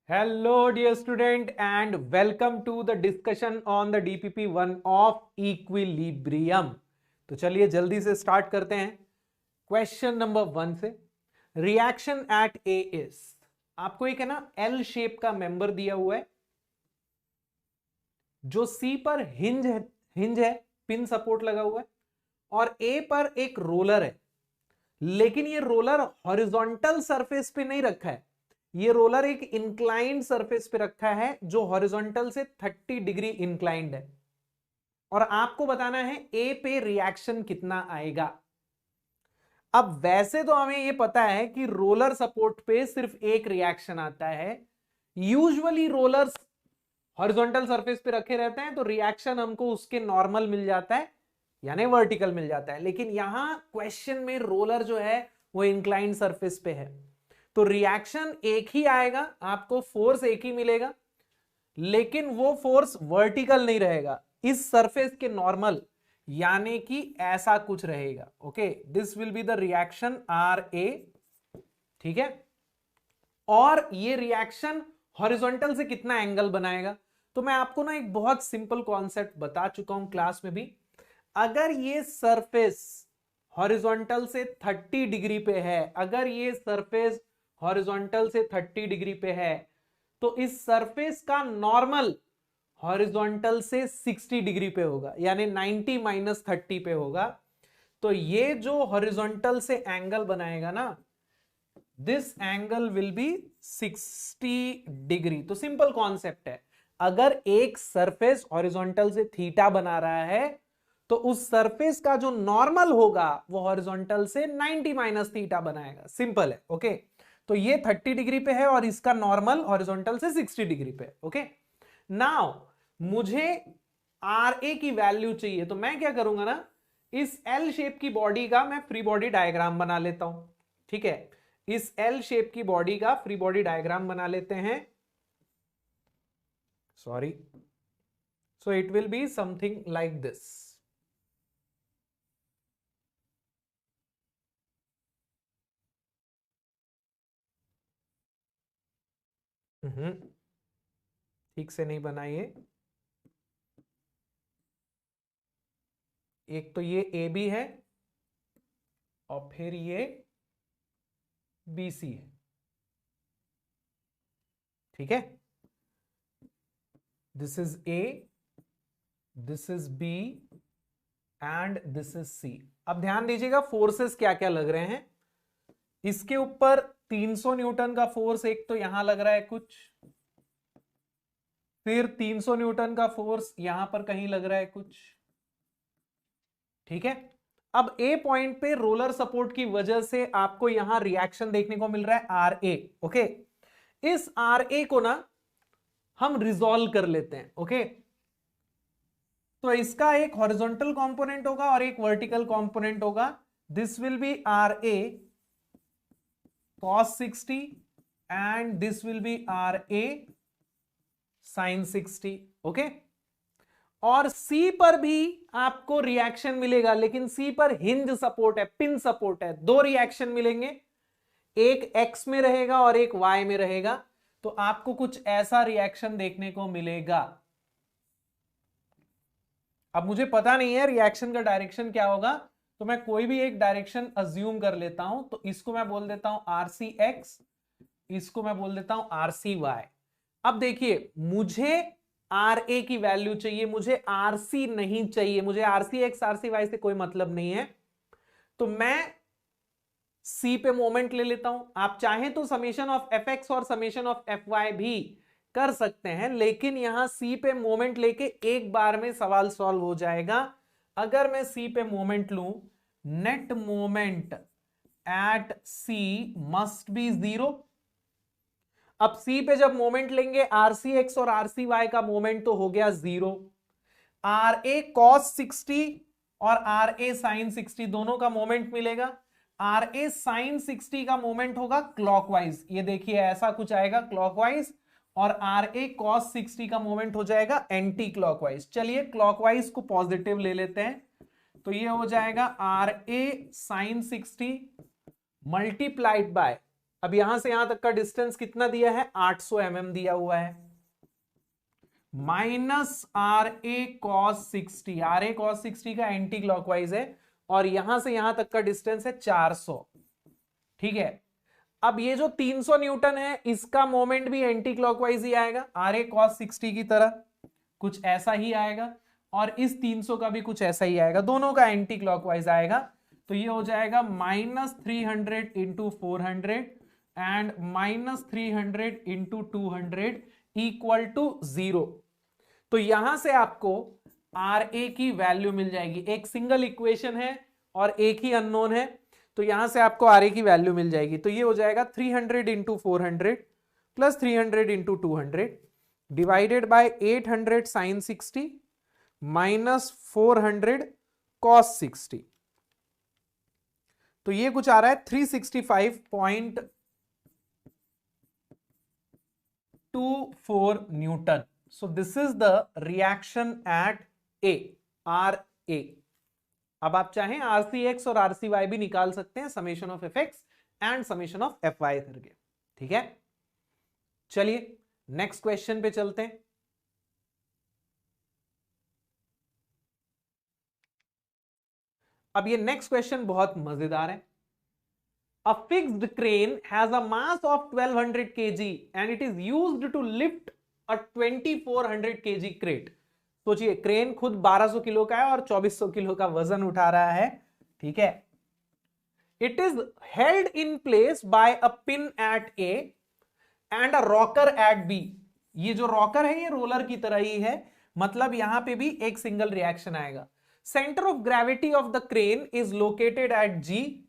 Hello dear student and welcome to the discussion on the DPP 1 of equilibrium। तो चलिए जल्दी से start करते हैं क्वेश्चन नंबर 1 से। रिएक्शन एट ए इज, आपको एक है ना एल शेप का मेंबर दिया हुआ है जो सी पर हिंज है, पिन सपोर्ट लगा हुआ है, और ए पर एक रोलर है, लेकिन ये रोलर हॉरिजॉन्टल सरफेस पे नहीं रखा है, ये रोलर एक इंक्लाइंड सरफेस पे रखा है जो हॉरिजॉन्टल से 30 डिग्री इंक्लाइंड है, और आपको बताना है ए पे रिएक्शन कितना आएगा। अब वैसे तो हमें ये पता है कि रोलर सपोर्ट पे सिर्फ एक रिएक्शन आता है, यूजुअली रोलर्स हॉरिजॉन्टल सरफेस पे रखे रहते हैं तो रिएक्शन हमको उसके नॉर्मल मिल जाता है यानी वर्टिकल मिल जाता है, लेकिन यहां क्वेश्चन में रोलर जो है वो इंक्लाइंड सरफेस पे है तो रिएक्शन एक ही आएगा, आपको फोर्स एक ही मिलेगा, लेकिन वो फोर्स वर्टिकल नहीं रहेगा, इस सरफेस के नॉर्मल यानी कि ऐसा कुछ रहेगा। Okay, this will be the reaction R A. ठीक है, और ये रिएक्शन हॉरिजॉन्टल से कितना एंगल बनाएगा, तो मैं आपको ना एक बहुत सिंपल कॉन्सेप्ट बता चुका हूं क्लास में भी। अगर ये सरफेस हॉरिजॉन्टल से 30 डिग्री पे है, अगर ये सरफेस हॉरिजॉन्टल से 30 डिग्री पे है तो इस सरफेस का नॉर्मल हॉरिजॉन्टल से 60 डिग्री पे होगा, यानी 90 माइनस 30 पे होगा। तो ये जो हॉरिजॉन्टल से एंगल बनाएगा ना, this angle will be 60 degree. तो सिंपल कॉन्सेप्ट है, अगर एक सरफेस हॉरिजॉन्टल से थीटा बना रहा है तो उस सरफेस का जो नॉर्मल होगा वो हॉरिजॉन्टल से 90 माइनस थीटा बनाएगा। सिंपल है। ओके, तो ये 30 डिग्री पे है और इसका नॉर्मल हॉरिजॉन्टल से 60 डिग्री पे। ओके, नाउ मुझे आर ए की वैल्यू चाहिए, तो मैं क्या करूंगा ना, इस एल शेप की बॉडी का मैं फ्री बॉडी डायग्राम बना लेता हूं। ठीक है, इस एल शेप की बॉडी का फ्री बॉडी डायग्राम बना लेते हैं। Sorry, so it will be something like this. ठीक से नहीं बनाइए, एक तो ये ए बी है और फिर ये बी सी है। ठीक है, this is A, this is B and this is C. अब ध्यान दीजिएगा फोर्सेस क्या क्या लग रहे हैं। इसके ऊपर 300 न्यूटन का फोर्स एक तो यहां लग रहा है कुछ, फिर 300 न्यूटन का फोर्स यहां पर कहीं लग रहा है कुछ। ठीक है, अब ए पॉइंट पे रोलर सपोर्ट की वजह से आपको यहां रिएक्शन देखने को मिल रहा है आर ए। ओके, इस आर ए को ना हम रिजॉल्व कर लेते हैं। ओके, तो इसका एक हॉरिजॉन्टल कंपोनेंट होगा और एक वर्टिकल कंपोनेंट होगा। This will be R A cos 60 and this will be RA sin 60। ओके, और C पर भी आपको रिएक्शन मिलेगा, लेकिन C पर हिंज सपोर्ट है, पिन सपोर्ट है, दो रिएक्शन मिलेंगे, एक X में रहेगा और एक Y में रहेगा, तो आपको कुछ ऐसा रिएक्शन देखने को मिलेगा। अब मुझे पता नहीं है रिएक्शन का डायरेक्शन क्या होगा, तो मैं कोई भी एक डायरेक्शन अज्यूम कर लेता हूं, तो इसको मैं बोल देता हूं आरसी एक्स, इसको मैं बोल देता हूं आरसी वाई। अब देखिए, मुझे आर ए की वैल्यू चाहिए, मुझे आरसी नहीं चाहिए, मुझे आरसी एक्स आरसी वाई से कोई मतलब नहीं है, तो मैं सी पे मोमेंट ले लेता हूं। आप चाहें तो समेशन ऑफ एफ एक्स और समेशन ऑफ एफ वाई भी कर सकते हैं, लेकिन यहां सी पे मोमेंट लेके एक बार में सवाल सॉल्व हो जाएगा। अगर मैं सी पे मोमेंट लूं, net moment at C must be 0। अब सी पे जब मोमेंट लेंगे, आरसी एक्स और आरसी वाई का मोमेंट तो हो गया 0। आर ए कॉस 60 और आर ए साइन 60 दोनों का मोमेंट मिलेगा। आर ए साइन 60 का मोमेंट होगा क्लॉकवाइज, ये देखिए ऐसा कुछ आएगा क्लॉकवाइज, और आर ए कॉस 60 का मोमेंट हो जाएगा एंटी क्लॉकवाइज। चलिए क्लॉकवाइज को पॉजिटिव ले लेते हैं, तो ये हो जाएगा R A sine 60 multiplied by, अब यहां से यहां तक का डिस्टेंस कितना दिया है, 800 mm दिया हुआ है, minus R A cos 60, R A cos 60 का एंटी क्लॉकवाइज है, और यहां से यहां तक का डिस्टेंस है 400, ठीक है। अब ये जो 300 न्यूटन है इसका मोमेंट भी एंटी क्लॉकवाइज ही आएगा, आर ए कॉस 60 की तरह कुछ ऐसा ही आएगा, और इस 300 का भी कुछ ऐसा ही आएगा, दोनों का एंटी क्लॉकवाइज आएगा। तो ये हो जाएगा -300 into 400 and -300 into 200 equal to 0। तो यहां से आपको आर ए की वैल्यू मिल जाएगी, एक सिंगल इक्वेशन है और एक ही अननोन है, तो यहां से आपको आर ए की वैल्यू मिल जाएगी। तो ये हो जाएगा 300 into 400 plus 300 into 200 divided by 800 sine 60 minus 400 cos 60। तो ये कुछ आ रहा है 365.24 newton. So this is the reaction at A, R A. अब आप चाहें RCX और RCY भी निकाल सकते हैं, summation of FX and summation of FY करके, ठीक है। चलिए नेक्स्ट क्वेश्चन पे चलते हैं। अब ये नेक्स्ट क्वेश्चन बहुत मजेदार है। A fixed crane has a mass of 1200 kg and it is used to lift a 2400 kg crate। सोचिए क्रेन खुद 1200 किलो का है और 2400 किलो का वजन उठा रहा है, ठीक है। It is held in place by a pin at A and a rocker at B। ये जो रॉकर है ये रोलर की तरह ही है, मतलब यहां पे भी एक सिंगल रिएक्शन आएगा। Centre of gravity of the crane is located at G।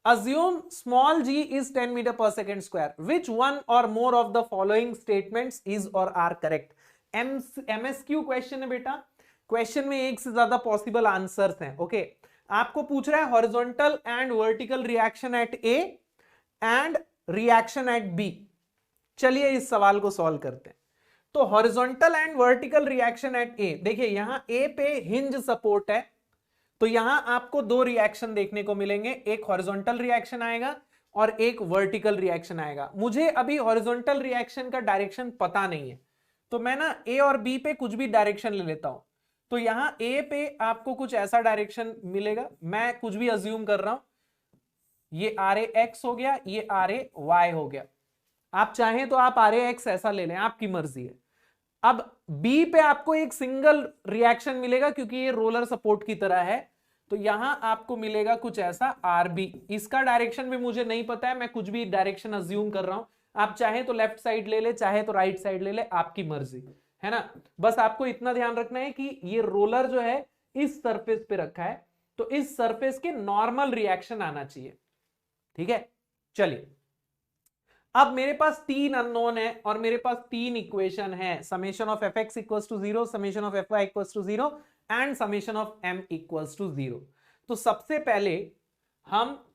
Assume small g is 10 meter per second square. Which one or more of the following statements is or are correct? MSQ question है बेटा, question में एक से ज्यादा possible answers हैं, okay. आपको पूछ रहा है horizontal and vertical reaction at A and reaction at B. चलिए इस सवाल को सॉल्व करते हैं। तो horizontal and vertical reaction at A, देखिए यहां ए पे हिंज सपोर्ट है, तो यहां आपको दो रिएक्शन देखने को मिलेंगे, एक हॉरिजॉन्टल रिएक्शन आएगा और एक वर्टिकल रिएक्शन आएगा। मुझे अभी हॉरिजॉन्टल रिएक्शन का डायरेक्शन पता नहीं है, तो मैं ना ए और बी पे कुछ भी डायरेक्शन ले लेता हूं। तो यहां ए पे आपको कुछ ऐसा डायरेक्शन मिलेगा, मैं कुछ भी अज्यूम कर रहा हूं, ये आर ए एक्स हो गया, ये आर ए वाई हो गया। आप चाहें तो आप आर ए एक्स ऐसा ले लें, आपकी मर्जी है। अब बी पे आपको एक सिंगल रिएक्शन मिलेगा क्योंकि ये रोलर सपोर्ट की तरह है, तो यहां आपको मिलेगा कुछ ऐसा आर बी। इसका डायरेक्शन भी मुझे नहीं पता है, मैं कुछ भी डायरेक्शन अज्यूम कर रहा हूं। आप चाहे तो लेफ्ट साइड ले ले, चाहे तो राइट साइड ले ले, आपकी मर्जी है ना। बस आपको इतना ध्यान रखना है कि ये रोलर जो है इस सरफेस पे रखा है, तो इस सरफेस के नॉर्मल रिएक्शन आना चाहिए, ठीक है। चलिए अब मेरे पास तीन अननोन है और मेरे पास तीन इक्वेशन है, summation of fx equals to 0, summation of fy equals to 0 and summation of m equals to 0। तो सबसे पहले हम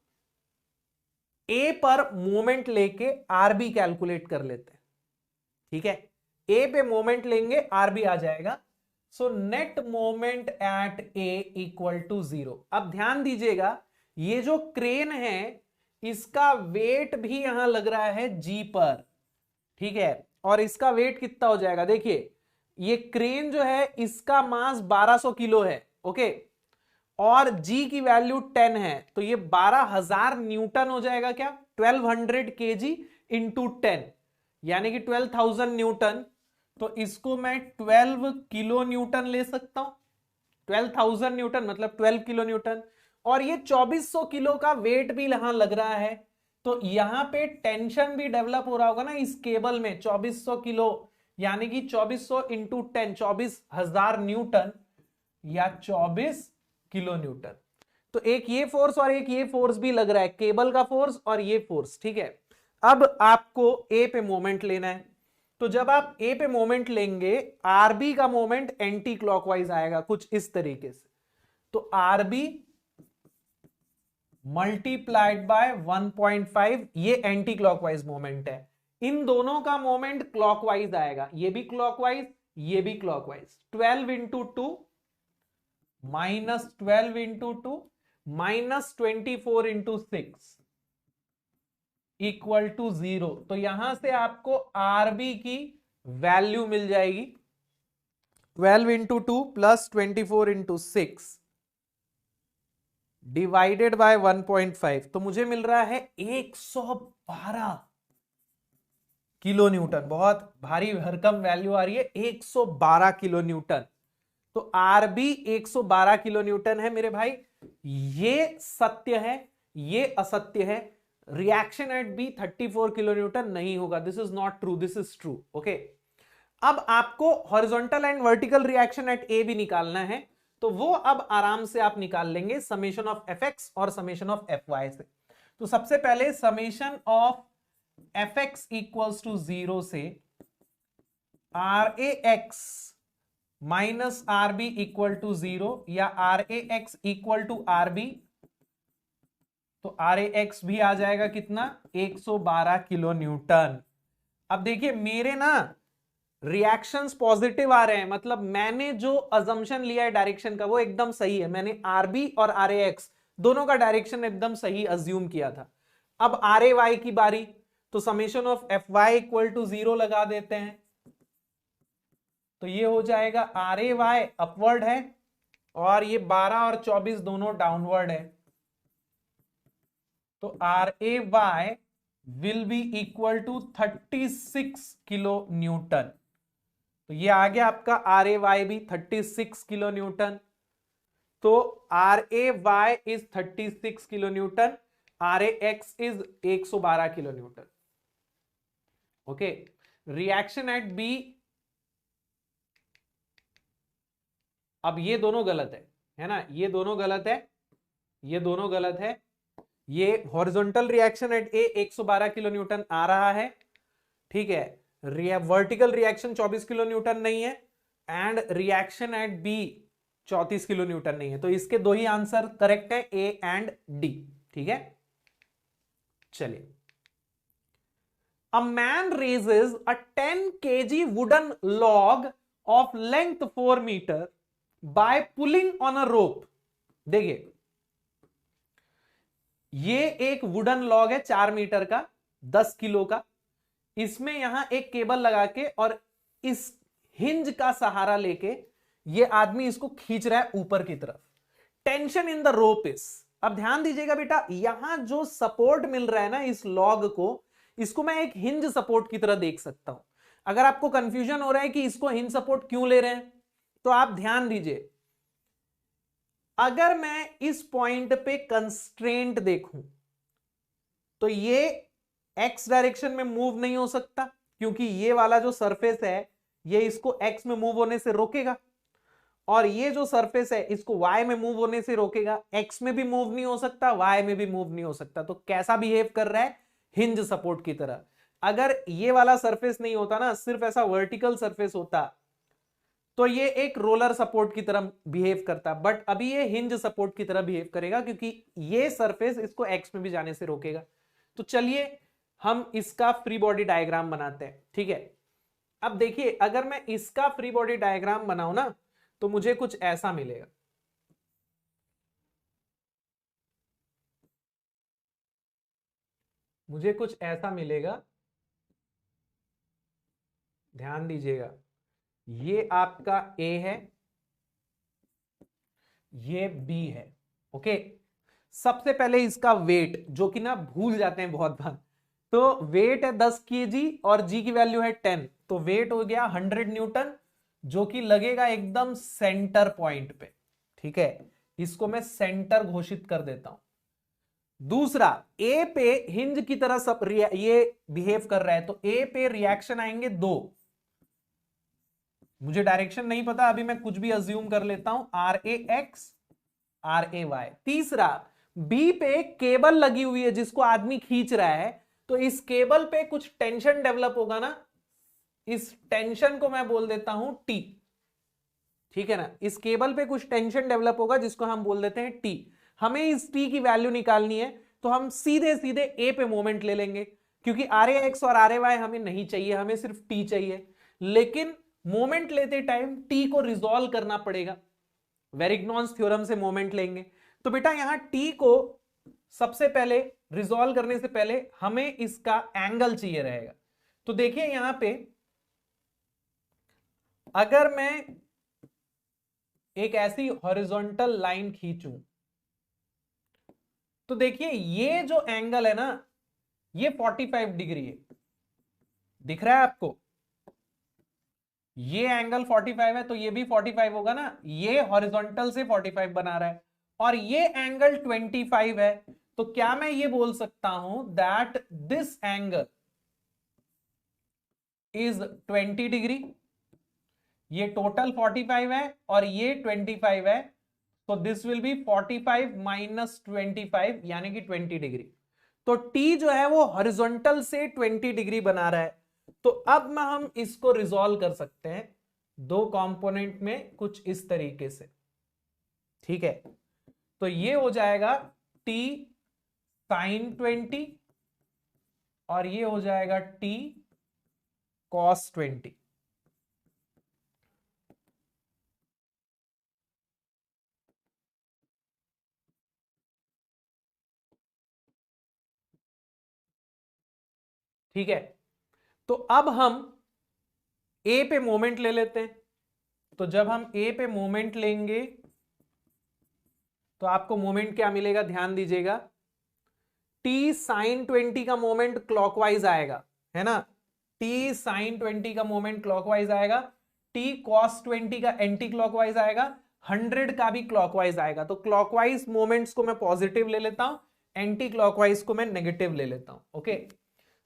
a पर मोमेंट लेके rb कैलकुलेट कर लेते हैं, ठीक है। a पे मोमेंट लेंगे rb आ जाएगा। So net moment at a equal to 0। अब ध्यान दीजिएगा ये जो क्रेन है इसका वेट भी यहां लग रहा है जी पर, ठीक है। और इसका वेट कितना हो जाएगा, देखिए ये क्रेन जो है इसका मास 1200 किलो है, ओके, और जी की वैल्यू 10 है, तो ये 12,000 न्यूटन हो जाएगा क्या, 1200 केजी इंटू 10 यानी कि 12,000 न्यूटन। तो इसको मैं 12 किलो न्यूटन ले सकता हूं, 12,000 न्यूटन मतलब 12 किलो न्यूटन, और ये 2400 किलो का वेट भी यहां लग रहा है, तो यहां पे टेंशन भी डेवलप हो रहा होगा ना इस केबल में। 2400 किलो यानी कि 2400 इंटू 10, 24,000 न्यूटन या 24 किलो न्यूटन। तो एक ये फोर्स और एक ये फोर्स भी लग रहा है, केबल का फोर्स और ये फोर्स, ठीक है। अब आपको ए पे मोमेंट लेना है, तो जब आप ए पे मोमेंट लेंगे आरबी का मोमेंट एंटी क्लॉकवाइज आएगा कुछ इस तरीके से। तो आरबी मल्टीप्लाइड बाय 1.5, ये एंटी क्लॉकवाइज मोमेंट है। इन दोनों का मोमेंट क्लॉकवाइज आएगा, ये भी क्लॉकवाइज ये भी clockwise. 12 into 2 minus 12 into 2 minus 24 into 6, equal to 0। तो यहां से आपको आरबी की वैल्यू मिल जाएगी 12 into 2 plus 24 into 6 divided by 1.5, तो मुझे मिल रहा है 112 किलो न्यूटन। बहुत भारी भरकम वैल्यू आ रही है, 112 किलो न्यूटन। तो आरबी 112 किलो न्यूटन है मेरे भाई। ये सत्य है, ये असत्य है। Reaction at B 34 kilo newton नहीं होगा। This is not true, this is true. Okay, अब आपको horizontal and vertical reaction at A भी निकालना है, तो वो अब आराम से आप निकाल लेंगे समेशन ऑफ एफ एक्स और समेशन ऑफ एफ वाई से। तो सबसे पहले summation of F x equals to 0 से R A x minus R B equal to 0 या R A x equal to R B, तो आर ए एक्स भी आ जाएगा कितना, 112 किलो न्यूटन। अब देखिए मेरे ना रिएक्शंस पॉजिटिव आ रहे हैं, मतलब मैंने जो अजम्पशन लिया है डायरेक्शन का वो एकदम सही है। मैंने आरबी और आर ए एक्स दोनों का डायरेक्शन एकदम सही अज्यूम किया था। अब आर ए वाई की बारी, तो summation of F y equal to 0 लगा देते हैं, तो ये हो जाएगा आर ए वाई अपवर्ड है और ये 12 और 24 दोनों डाउनवर्ड है, तो R A y will be equal to 36 kilo newton. तो ये आ गया आपका आर ए वाई भी 36 किलो न्यूटन। तो R A y is 36 kilo newton, R A x is 112 kilo newton. Okay, reaction at B, अब ये दोनों गलत है ना, ये दोनों गलत है, ये दोनों गलत है। ये horizontal reaction at A 112 kilo newton आ रहा है, ठीक है। वर्टिकल रिएक्शन 24 किलो न्यूटन नहीं है and reaction at B 34 kilo newton नहीं है, तो इसके दो ही आंसर करेक्ट है, ए एंड डी, ठीक है। चलिए, a man raises a 10 kg wooden log of length 4 metre by pulling on a rope. देखिए ये एक वुडन लॉग है 4 मीटर का, 10 किलो का। इसमें यहां एक केबल लगा के और इस हिंज का सहारा लेके ये आदमी इसको खींच रहा है ऊपर की तरफ। Tension in the rope is, अब ध्यान दीजिएगा बेटा, यहां जो सपोर्ट मिल रहा है ना इस लॉग को, इसको मैं एक हिंज सपोर्ट की तरह देख सकता हूं। अगर आपको कंफ्यूजन हो रहा है कि इसको हिंज सपोर्ट क्यों ले रहे हैं, तो आप ध्यान दीजिए, अगर मैं इस पॉइंट पे कंस्ट्रेंट देखूं तो ये एक्स डायरेक्शन में मूव नहीं हो सकता, क्योंकि ये वाला जो सरफेस है ये इसको एक्स में मूव होने से रोकेगा, और ये जो सरफेस है इसको वाई में मूव होने से रोकेगा। एक्स में भी मूव नहीं हो सकता, वाई में भी मूव नहीं हो सकता, तो कैसा बिहेव कर रहा है, हिंज सपोर्ट की तरह। अगर ये वाला सरफेस नहीं होता ना, सिर्फ ऐसा वर्टिकल सरफेस होता, तो ये एक रोलर सपोर्ट की तरह बिहेव करता, बट अभी ये हिंज सपोर्ट की तरह बिहेव करेगा, क्योंकि ये सरफेस इसको एक्स में भी जाने से रोकेगा। तो चलिए हम इसका फ्री बॉडी डायग्राम बनाते हैं, ठीक है। अब देखिए अगर मैं इसका फ्री बॉडी डायग्राम बनाऊं ना, तो मुझे कुछ ऐसा मिलेगा। मुझे कुछ ऐसा मिलेगा, ध्यान दीजिएगा, ये आपका ए है, ये बी है। ओके, सबसे पहले इसका वेट, जो कि ना भूल जाते हैं बहुत बार, तो वेट है 10 kg और जी की वैल्यू है 10, तो वेट हो गया 100 न्यूटन, जो कि लगेगा एकदम सेंटर पॉइंट पे, ठीक है। इसको मैं सेंटर घोषित कर देता हूं। दूसरा, ए पे हिंज की तरह सब ये बिहेव कर रहा है, तो ए पे रिएक्शन आएंगे 2, मुझे डायरेक्शन नहीं पता, अभी मैं कुछ भी अज्यूम कर लेता हूं, R A x R A y. तीसरा, बी पे केबल लगी हुई है जिसको आदमी खींच रहा है, तो इस केबल पे कुछ टेंशन डेवलप होगा ना, इस टेंशन को मैं बोल देता हूं टी, ठीक है ना। इस केबल पे कुछ टेंशन डेवलप होगा जिसको हम बोल देते हैं टी। हमें इस टी की वैल्यू निकालनी है, तो हम सीधे सीधे ए पे मोमेंट ले लेंगे, क्योंकि आर ए एक्स और आर ए वाई हमें नहीं चाहिए, हमें सिर्फ टी चाहिए। लेकिन मोमेंट लेते टाइम टी को रिजॉल्व करना पड़ेगा, वेरिग्नॉन्स थ्योरम से मोमेंट लेंगे। तो बेटा यहां टी को सबसे पहले रिजॉल्व करने से पहले हमें इसका एंगल चाहिए रहेगा। तो देखिए यहां पे अगर मैं एक ऐसी हॉरिजॉन्टल लाइन खींचूं तो देखिए ये जो एंगल है ना ये 45 डिग्री है, दिख रहा है आपको? ये एंगल 45 है तो ये भी 45 होगा ना, ये हॉरिजॉन्टल से 45 बना रहा है और ये एंगल 25 है। तो क्या मैं ये बोल सकता हूं that this angle is 20 degree? ये टोटल 45 है और ये 25 है, तो दिस विल बी 45 माइनस 25 यानी कि 20 डिग्री। तो T जो है वो हॉरिजॉन्टल से 20 डिग्री बना रहा है। तो अब हम इसको रिजॉल्व कर सकते हैं दो कंपोनेंट में कुछ इस तरीके से, ठीक है? तो ये हो जाएगा T sin 20 और ये हो जाएगा T cos 20। ठीक है, तो अब हम A पे मोमेंट ले लेते हैं। तो जब हम A पे मोमेंट लेंगे तो आपको मोमेंट क्या मिलेगा, ध्यान दीजिएगा। T sin 20 का मोमेंट क्लॉकवाइज आएगा, है ना? T sin 20 का मोमेंट क्लॉकवाइज आएगा, T cos 20 का एंटी क्लॉकवाइज आएगा, 100 का भी क्लॉकवाइज आएगा। तो क्लॉकवाइज मोमेंट्स को मैं पॉजिटिव ले लेता हूं, एंटी क्लॉकवाइज को मैं नेगेटिव ले लेता हूं। Okay,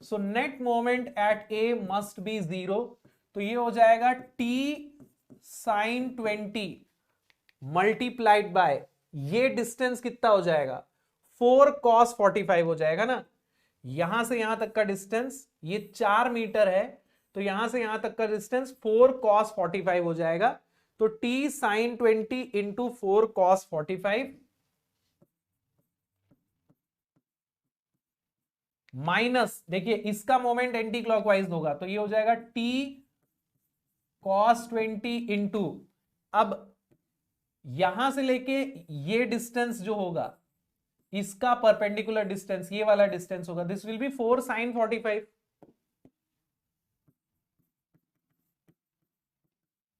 so net moment eight A must be 0। तो ये हो जाएगा T sin 20 मल्टीप्लाइड बाय ये डिस्टेंस कितना हो जाएगा, 4 cos 45 हो जाएगा ना। यहां से यहां तक का डिस्टेंस ये 4 मीटर है, तो यहां से यहां तक का डिस्टेंस 4 cos 45 हो जाएगा। तो T sin 20 into 4 cos 45 minus, देखिए इसका मोमेंट एंटी क्लॉकवाइज होगा तो ये हो जाएगा T cos 20 इंटू, अब यहां से लेके ये डिस्टेंस जो होगा इसका परपेंडिकुलर डिस्टेंस ये वाला डिस्टेंस होगा, दिस विल बी 4 sin 45।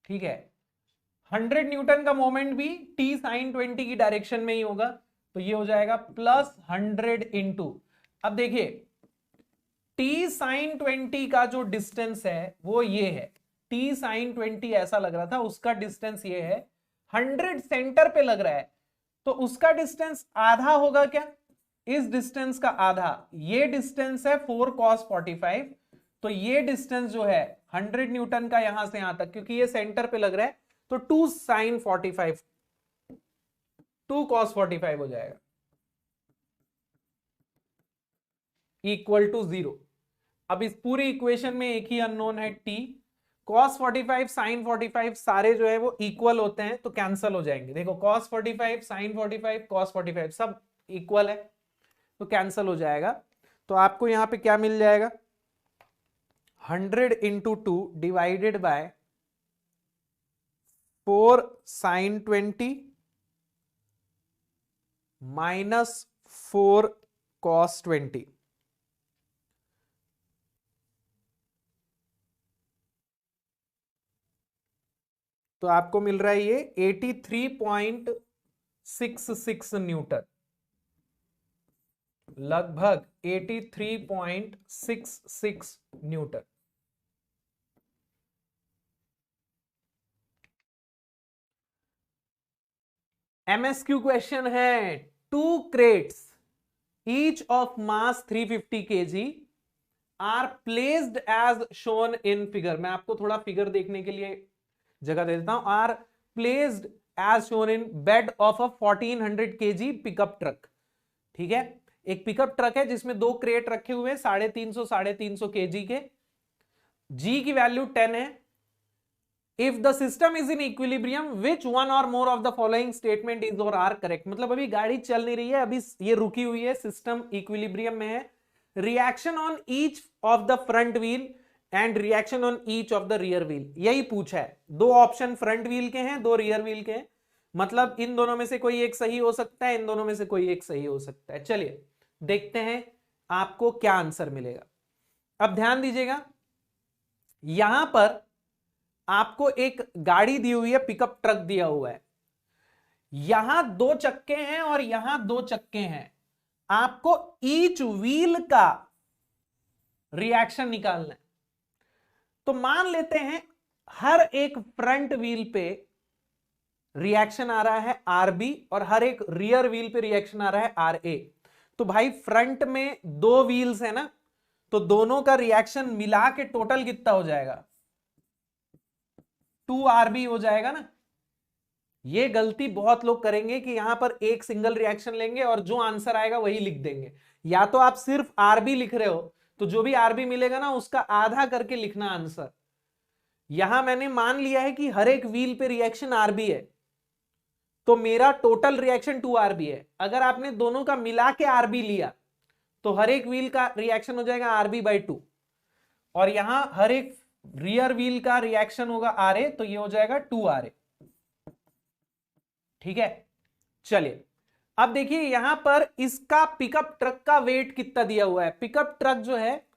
ठीक है, 100 न्यूटन का मोमेंट भी T sin 20 की डायरेक्शन में ही होगा, तो ये हो जाएगा प्लस 100 इंटू, अब देखिए T sin 20 का जो डिस्टेंस है वो ये है, T sin 20 ऐसा लग रहा था, उसका डिस्टेंस ये है, 100 सेंटर पे लग रहा है, तो उसका डिस्टेंस आधा होगा क्या, इस डिस्टेंस का आधा, ये डिस्टेंस है 4 cos 45, तो ये डिस्टेंस जो है 100 न्यूटन का यहां से यहां तक, क्योंकि ये सेंटर पे लग रहा है, तो 2 sin 45, 2 cos 45 हो जाएगा इक्वल टू 0। अब इस पूरी इक्वेशन में एक ही अननोन है T, cos 45 sin 45 सारे जो है वो इक्वल होते हैं तो कैंसल हो जाएंगे। देखो cos 45 sin 45 cos 45 सब इक्वल है तो कैंसल हो जाएगा। तो आपको यहां पे क्या मिल जाएगा, 100 into 2 divided by 4 sin 20 minus 4 cos 20। तो आपको मिल रहा है ये 83.66 न्यूटन, लगभग 83.66 न्यूटन। एमएसक्यू क्वेश्चन है, 2 crates each of mass 350 kg are placed as shown in figure। मैं आपको थोड़ा फिगर देखने के लिए जगह दे देता हूं। Are placed as shown in bed of a 1400 kg pickup truck. ठीक है, एक पिकअप ट्रक है जिसमें 2 क्रेट रखे हुए 350 kg के, जी की वैल्यू 10 है। If the system is in equilibrium which one or more of the following statement is or are correct. मतलब अभी गाड़ी चल नहीं रही है, अभी ये रुकी हुई है, सिस्टम इक्विलिब्रियम में है। Reaction on each of the front wheel and reaction on each of the rear wheel, यही पूछा है। 2 ऑप्शन फ्रंट व्हील के हैं, 2 रियर व्हील के हैं, मतलब इन दोनों में से कोई एक सही हो सकता है, इन दोनों में से कोई एक सही हो सकता है। चलिए देखते हैं आपको क्या आंसर मिलेगा। अब ध्यान दीजिएगा, यहां पर आपको एक गाड़ी दी हुई है, पिकअप ट्रक दिया हुआ है, यहां 2 चक्के हैं और यहां 2 चक्के हैं। आपको ईच व्हील का रिएक्शन निकालना है। तो मान लेते हैं हर एक फ्रंट व्हील पे रिएक्शन आ रहा है आरबी और हर एक रियर व्हील पे रिएक्शन आ रहा है आर ए। तो भाई फ्रंट में 2 व्हील्स है ना, तो दोनों का रिएक्शन मिला के टोटल कितना हो जाएगा, 2 आरबी हो जाएगा ना। ये गलती बहुत लोग करेंगे कि यहां पर एक सिंगल रिएक्शन लेंगे और जो आंसर आएगा वही लिख देंगे। या तो आप सिर्फ आरबी लिख रहे हो तो जो भी आरबी मिलेगा ना उसका आधा करके लिखना आंसर। यहां मैंने मान लिया है कि हर एक व्हील पे रिएक्शन आरबी है, तो मेरा टोटल रिएक्शन 2 आरबी है। अगर आपने दोनों का मिला के आरबी लिया तो हर एक व्हील का रिएक्शन हो जाएगा आरबी बाई 2, और यहां हर एक रियर व्हील का रिएक्शन होगा आर ए, तो ये हो जाएगा 2 आर ए। ठीक है, चलिए अब देखिए यहां पर इसका पिकअप ट्रक का वेट कितना दिया हुआ है। पिकअप ट्रक जो है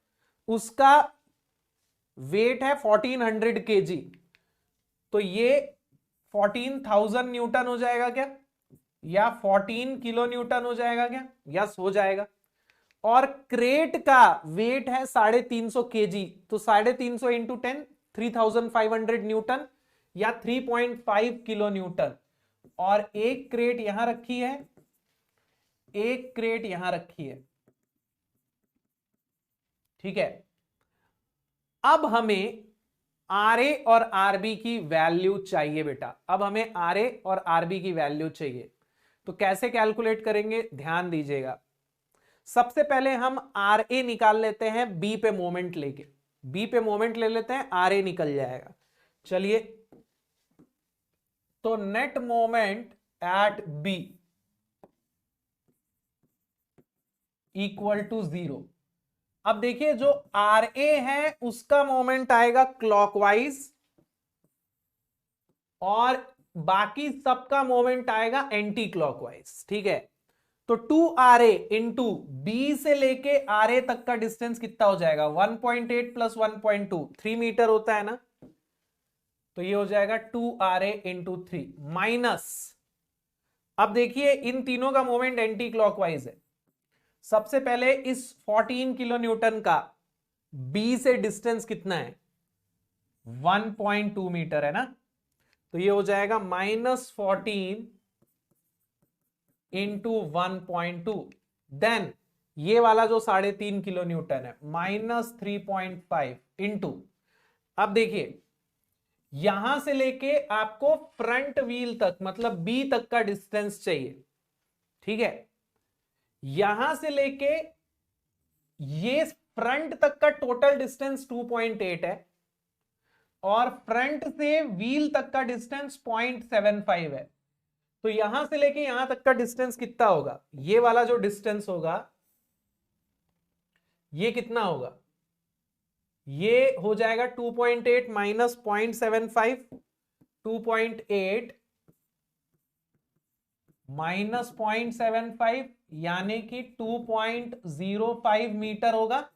उसका वेट है 1400 केजी, तो ये 14,000 न्यूटन हो जाएगा क्या, या 14 किलो न्यूटन हो जाएगा क्या, यस हो जाएगा। और क्रेट का वेट है 350 केजी, तो 350 इंटू 10 3500 न्यूटन या 3.5 किलो न्यूटन। और एक क्रेट यहां रखी है, एक क्रेट यहां रखी है। ठीक है, अब हमें आर ए और आरबी की वैल्यू चाहिए बेटा। अब हमें आर ए और आरबी की वैल्यू चाहिए, तो कैसे कैलकुलेट करेंगे ध्यान दीजिएगा। सबसे पहले हम आर ए निकाल लेते हैं, बी पे मोमेंट लेके, बी पे मोमेंट ले लेते हैं, आर ए निकल जाएगा। चलिए, तो net moment at B equal to 0। अब देखिए जो आर ए है उसका मोमेंट आएगा क्लॉकवाइज और बाकी सबका मोमेंट आएगा एंटी क्लॉकवाइज। ठीक है, तो 2 आर ए इंटू बी से लेके आर ए तक का डिस्टेंस कितना हो जाएगा, 1.8 प्लस 1.2 3 मीटर होता है ना, तो ये हो जाएगा 2 आर ए इंटू 3 माइनस। अब देखिए इन तीनों का मोमेंट एंटी क्लॉकवाइज है। सबसे पहले इस 14 किलो न्यूटन का बी से डिस्टेंस कितना है, 1.2 मीटर है ना, तो ये हो जाएगा -14 इंटू 1.2। देन ये वाला जो 3.5 किलो न्यूटन है -3.5 इंटू, अब देखिए यहां से लेके आपको फ्रंट व्हील तक मतलब बी तक का डिस्टेंस चाहिए। ठीक है, यहां से लेके ये फ्रंट तक का टोटल डिस्टेंस 2.8 है और फ्रंट से व्हील तक का डिस्टेंस 0.75 है। तो यहां से लेके यहां तक का डिस्टेंस कितना होगा, ये वाला जो डिस्टेंस होगा ये कितना होगा, ये हो जाएगा 2.8 माइनस 0.75, 2.8 माइनस 0.75 यानी कि 2.05 मीटर होगा,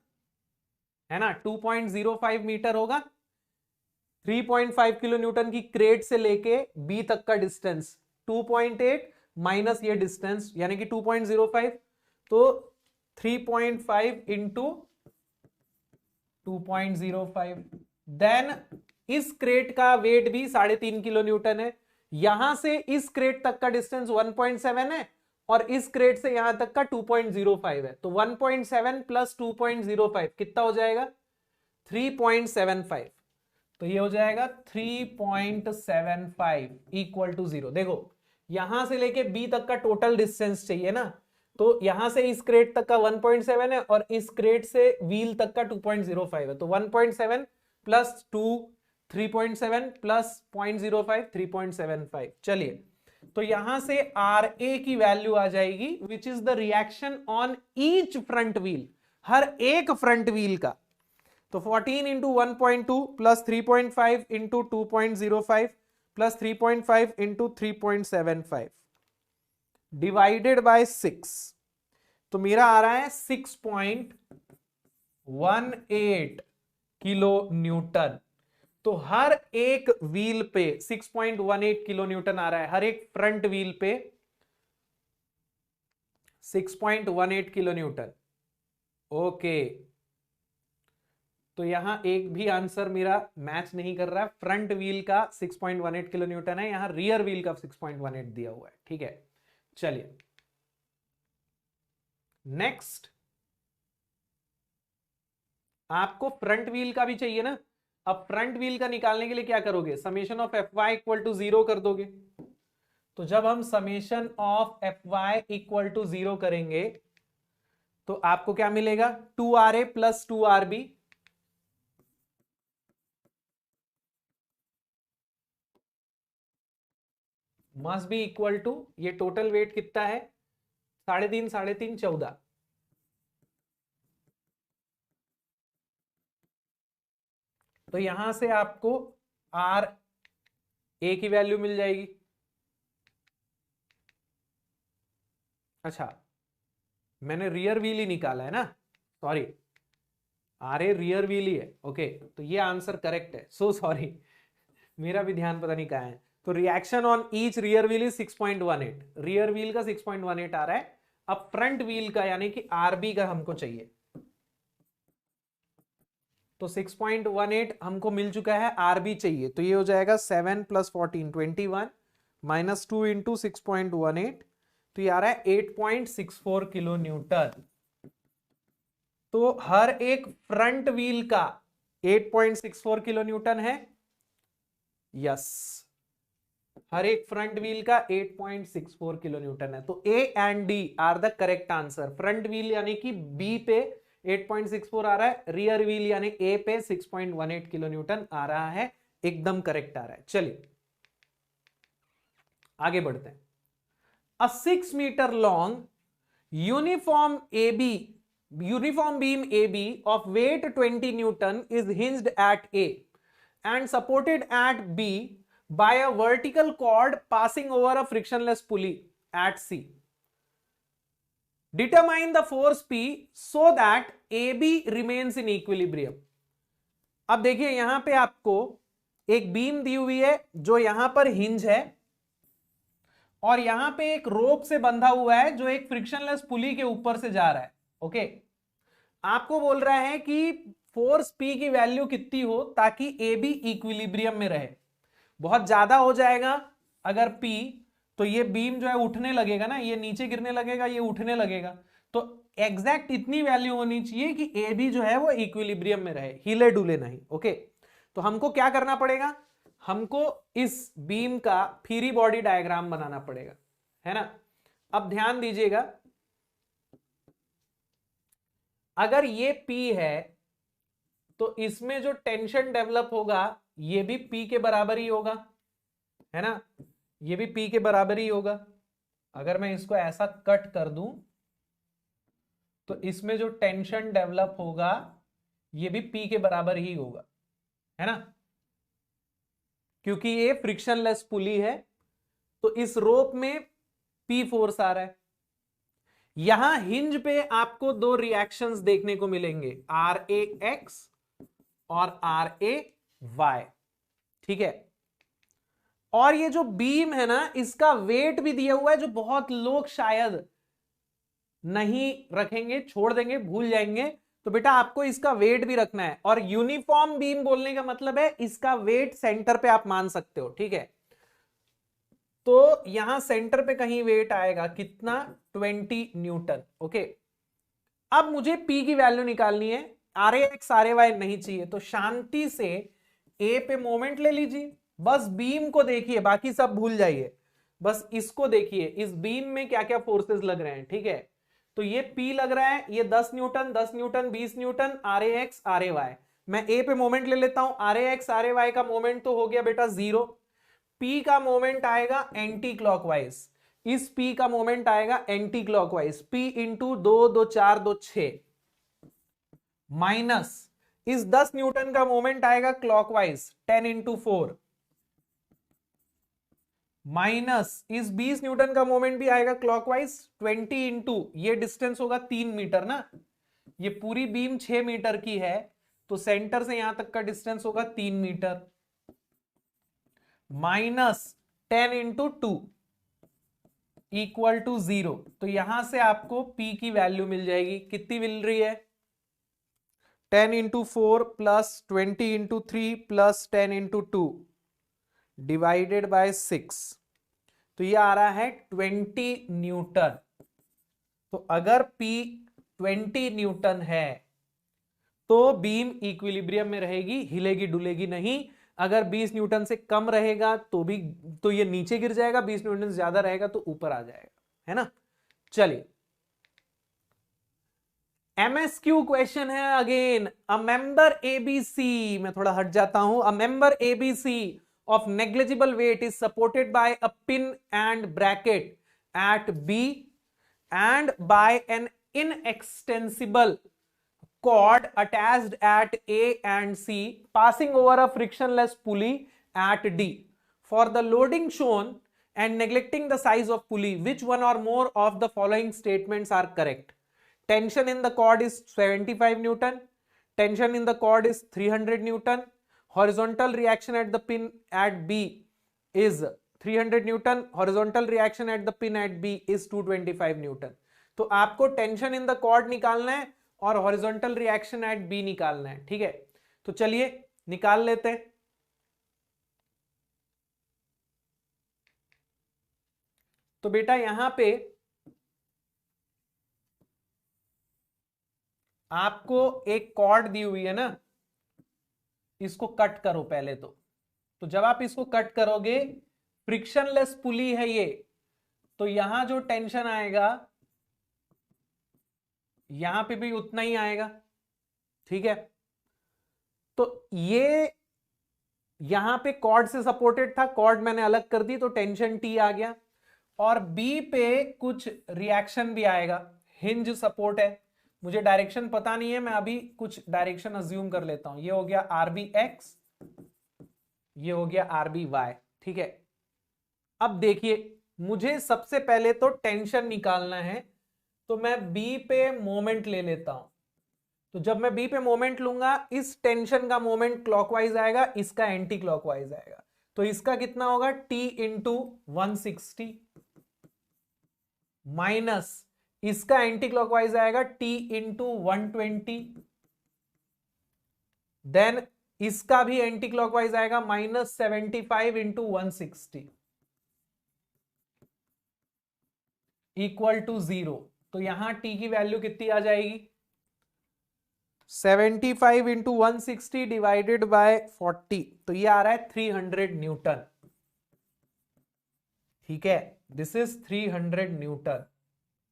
है ना, 2.05 मीटर होगा। 3.5 किलो न्यूटन की क्रेट से लेके बी तक का डिस्टेंस 2.8 माइनस ये डिस्टेंस यानी कि 2.05, तो 3.5 इंटू 2.05। देन इस क्रेट का वेट भी 3.5 किलो न्यूटन है। यहां से इस क्रेट तक का डिस्टेंस 1.7 है और इस क्रेट से यहां तक का 2.05 है, तो 1.7 प्लस 2.05 कितना हो जाएगा, 3.75। तो ये हो जाएगा 3.75 इक्वल टू 0। देखो यहां से लेके बी तक का टोटल डिस्टेंस चाहिए ना, तो यहां से इस क्रेट तक का 1.7 है और इस क्रेट से व्हील तक का 2.05 है, तो 1.7 प्लस 2 3.7 प्लस 0.05 3.75। चलिए, तो यहां से आर ए की वैल्यू आ जाएगी which is the reaction on each front wheel, हर एक फ्रंट व्हील का। तो 14 into 1.2 plus 3.5 into 2.05 plus 3.5 into 3.75 divided by 6, तो मेरा आ रहा है 6.18 किलो न्यूटन। तो हर एक व्हील पे 6.18 किलो न्यूटन आ रहा है, हर एक फ्रंट व्हील पे 6.18 किलो न्यूटन। ओके, तो यहां एक भी आंसर मेरा मैच नहीं कर रहा है। फ्रंट व्हील का 6.18 किलो न्यूटन है, यहां रियर व्हील का 6.18 दिया हुआ है। ठीक है, चलिए नेक्स्ट। आपको फ्रंट व्हील का भी चाहिए ना। अब फ्रंट व्हील का निकालने के लिए क्या करोगे, summation of F y equal to 0 कर दोगे। तो जब हम summation of F y equal to 0 करेंगे तो आपको क्या मिलेगा, 2RA plus 2RB must be equal to, ये टोटल वेट कितना है, 3.5 3.5 14। तो यहां से आपको आर ए की वैल्यू मिल जाएगी। अच्छा, मैंने रियर व्हील ही निकाला है ना, sorry, R A rear wheel ही है। ओके, तो ये आंसर करेक्ट है, सो सॉरी, मेरा भी ध्यान पता नहीं कहाँ है। तो reaction on each rear wheel is 6.18, rear wheel का 6.18 आ रहा है। अब फ्रंट व्हील का यानी कि आरबी का हमको चाहिए। तो 6.18 हमको मिल चुका है, आरबी चाहिए, तो ये हो जाएगा 7 + 14 21 - 2 × 6.18, तो ये आ रहा है 8.64 किलो न्यूटन। तो हर एक फ्रंट व्हील का 8.64 किलो न्यूटन है। यस, हर एक फ्रंट व्हील का 8.64 किलो न्यूटन है। तो A and D are the correct answer. Front wheel यानी कि बी पे 8.64 आ रहा है, रियर व्हील यानी ए पे 6.18 किलो न्यूटन आ रहा है, एकदम करेक्ट आ रहा है। चलिए आगे बढ़ते हैं। A 6 metre long uniform uniform beam AB of weight 20 Newton is hinged at A and supported at B by a vertical cord passing over a frictionless pulley at C. Determine the force P so that AB remains in equilibrium. अब देखिए यहां पे आपको एक beam दी हुई है जो यहां पर हिंज है और यहां पे एक रोप से बंधा हुआ है जो एक फ्रिक्शनलेस पुली के ऊपर से जा रहा है। ओके, आपको बोल रहा है कि फोर्स पी की वैल्यू कितनी हो ताकि ए बी इक्विलिब्रियम में रहे। बहुत ज्यादा हो जाएगा अगर पी, तो ये बीम जो है उठने लगेगा ना, ये नीचे गिरने लगेगा, ये उठने लगेगा। तो एग्जैक्ट इतनी वैल्यू होनी चाहिए कि ए बी जो है वो इक्विलिब्रियम में रहे, हिले डुले नहीं। ओके, तो हमको क्या करना पड़ेगा, हमको इस बीम का फ्री बॉडी डायग्राम बनाना पड़ेगा, है ना। अब ध्यान दीजिएगा, अगर ये P है तो इसमें जो टेंशन डेवलप होगा ये भी P के बराबर ही होगा, है ना, ये भी P के बराबर ही होगा। अगर मैं इसको ऐसा कट कर दूं तो इसमें जो टेंशन डेवलप होगा ये भी P के बराबर ही होगा, है ना, क्योंकि ये फ्रिक्शनलेस पुली है। तो इस रोप में P फोर्स आ रहा है। यहां हिंज पे आपको दो रिएक्शंस देखने को मिलेंगे, RAX और RAY, ठीक है। और ये जो बीम है ना, इसका वेट भी दिया हुआ है जो बहुत लोग शायद नहीं रखेंगे, छोड़ देंगे, भूल जाएंगे। तो बेटा आपको इसका वेट भी रखना है। और यूनिफॉर्म बीम बोलने का मतलब है इसका वेट सेंटर पे आप मान सकते हो, ठीक है। तो यहां सेंटर पे कहीं वेट आएगा कितना, 20 न्यूटन। ओके, अब मुझे P की वैल्यू निकालनी है, RAX RAY नहीं चाहिए, तो शांति से A पे मोमेंट ले लीजिए, बस बीम को देखिए, बाकी सब भूल जाइए, बस इसको देखिए, इस बीम में क्या क्या फोर्सेस लग रहे हैं, ठीक है। तो ये P लग रहा है, ये 10 Newton 10 Newton 20 Newton, RAX RAY। मैं A पे मोमेंट ले लेता हूं, RAX RAY का मोमेंट तो हो गया बेटा 0, P का मोमेंट आएगा एंटी क्लॉकवाइज, इस P का मोमेंट आएगा anti clockwise, P into 2 2 4 2 6 minus इस 10 न्यूटन का मोमेंट आएगा क्लॉकवाइज 10 × 4 माइनस इस 20 न्यूटन का मोमेंट भी आएगा क्लॉकवाइज 20 इंटू ये डिस्टेंस होगा 3 मीटर ना, ये पूरी बीम 6 मीटर की है तो सेंटर से यहां तक का डिस्टेंस होगा 3 metre, minus 10 into 2 equal to 0। तो यहां से आपको P की वैल्यू मिल जाएगी, कितनी मिल रही है 10 into 4 plus 20 into 3 plus 10 into 2 divided by 6, तो ये आ रहा है 20 न्यूटन। तो अगर P 20 न्यूटन है तो बीम इक्विलिब्रियम में रहेगी, हिलेगी डुलेगी नहीं। अगर 20 न्यूटन से कम रहेगा तो ये नीचे गिर जाएगा, 20 न्यूटन से ज्यादा रहेगा तो ऊपर आ जाएगा, है ना। चलिए MSQ क्वेश्चन है अगेन, अ मेंबर एबीसी, मैं थोड़ा हट जाता हूं, a member ABC of negligible weight is supported by a pin and bracket at B and by an inextensible cord attached at A and C passing over a frictionless pulley at D. For the loading shown and neglecting the size of pulley, which one or more of the following statements are correct? Tension in the cord is 75 Newton. Tension in the cord is 300 Newton. Horizontal reaction at the pin at B is 300 Newton. Horizontal reaction at the pin at B is 225 Newton. तो आपको tension in the cord निकालना है और horizontal reaction at B निकालना है, ठीक है। तो चलिए निकाल लेते हैं। तो बेटा यहां पे आपको एक कॉर्ड दी हुई है ना, इसको कट करो पहले तो जब आप इसको कट करोगे फ्रिक्शनलेस पुली है ये, तो यहां जो टेंशन आएगा यहां पे भी उतना ही आएगा, ठीक है। तो ये यहां पे कॉर्ड से सपोर्टेड था, कॉर्ड मैंने अलग कर दी तो टेंशन टी आ गया, और बी पे कुछ रिएक्शन भी आएगा, हिंज सपोर्ट है, मुझे डायरेक्शन पता नहीं है, मैं अभी कुछ डायरेक्शन अज्यूम कर लेता हूं। ये हो गया आरबी एक्स, ये हो गया आरबी वाई, ठीक है। अब देखिए मुझे सबसे पहले तो टेंशन निकालना है, तो मैं बी पे मोमेंट ले लेता हूं। तो जब मैं बी पे मोमेंट लूंगा, इस टेंशन का मोमेंट क्लॉकवाइज आएगा, इसका एंटी क्लॉकवाइज आएगा, तो इसका कितना होगा T इंटू 160 माइनस इसका एंटी क्लॉकवाइज आएगा T इंटू 120, देन इसका भी एंटी क्लॉकवाइज आएगा -75 इंटू 160 इक्वल टू 0। तो यहां T की वैल्यू कितनी आ जाएगी 75 इंटू 160 डिवाइडेड बाय 40, तो ये आ रहा है 300 न्यूटन, ठीक है। This is 300 newton,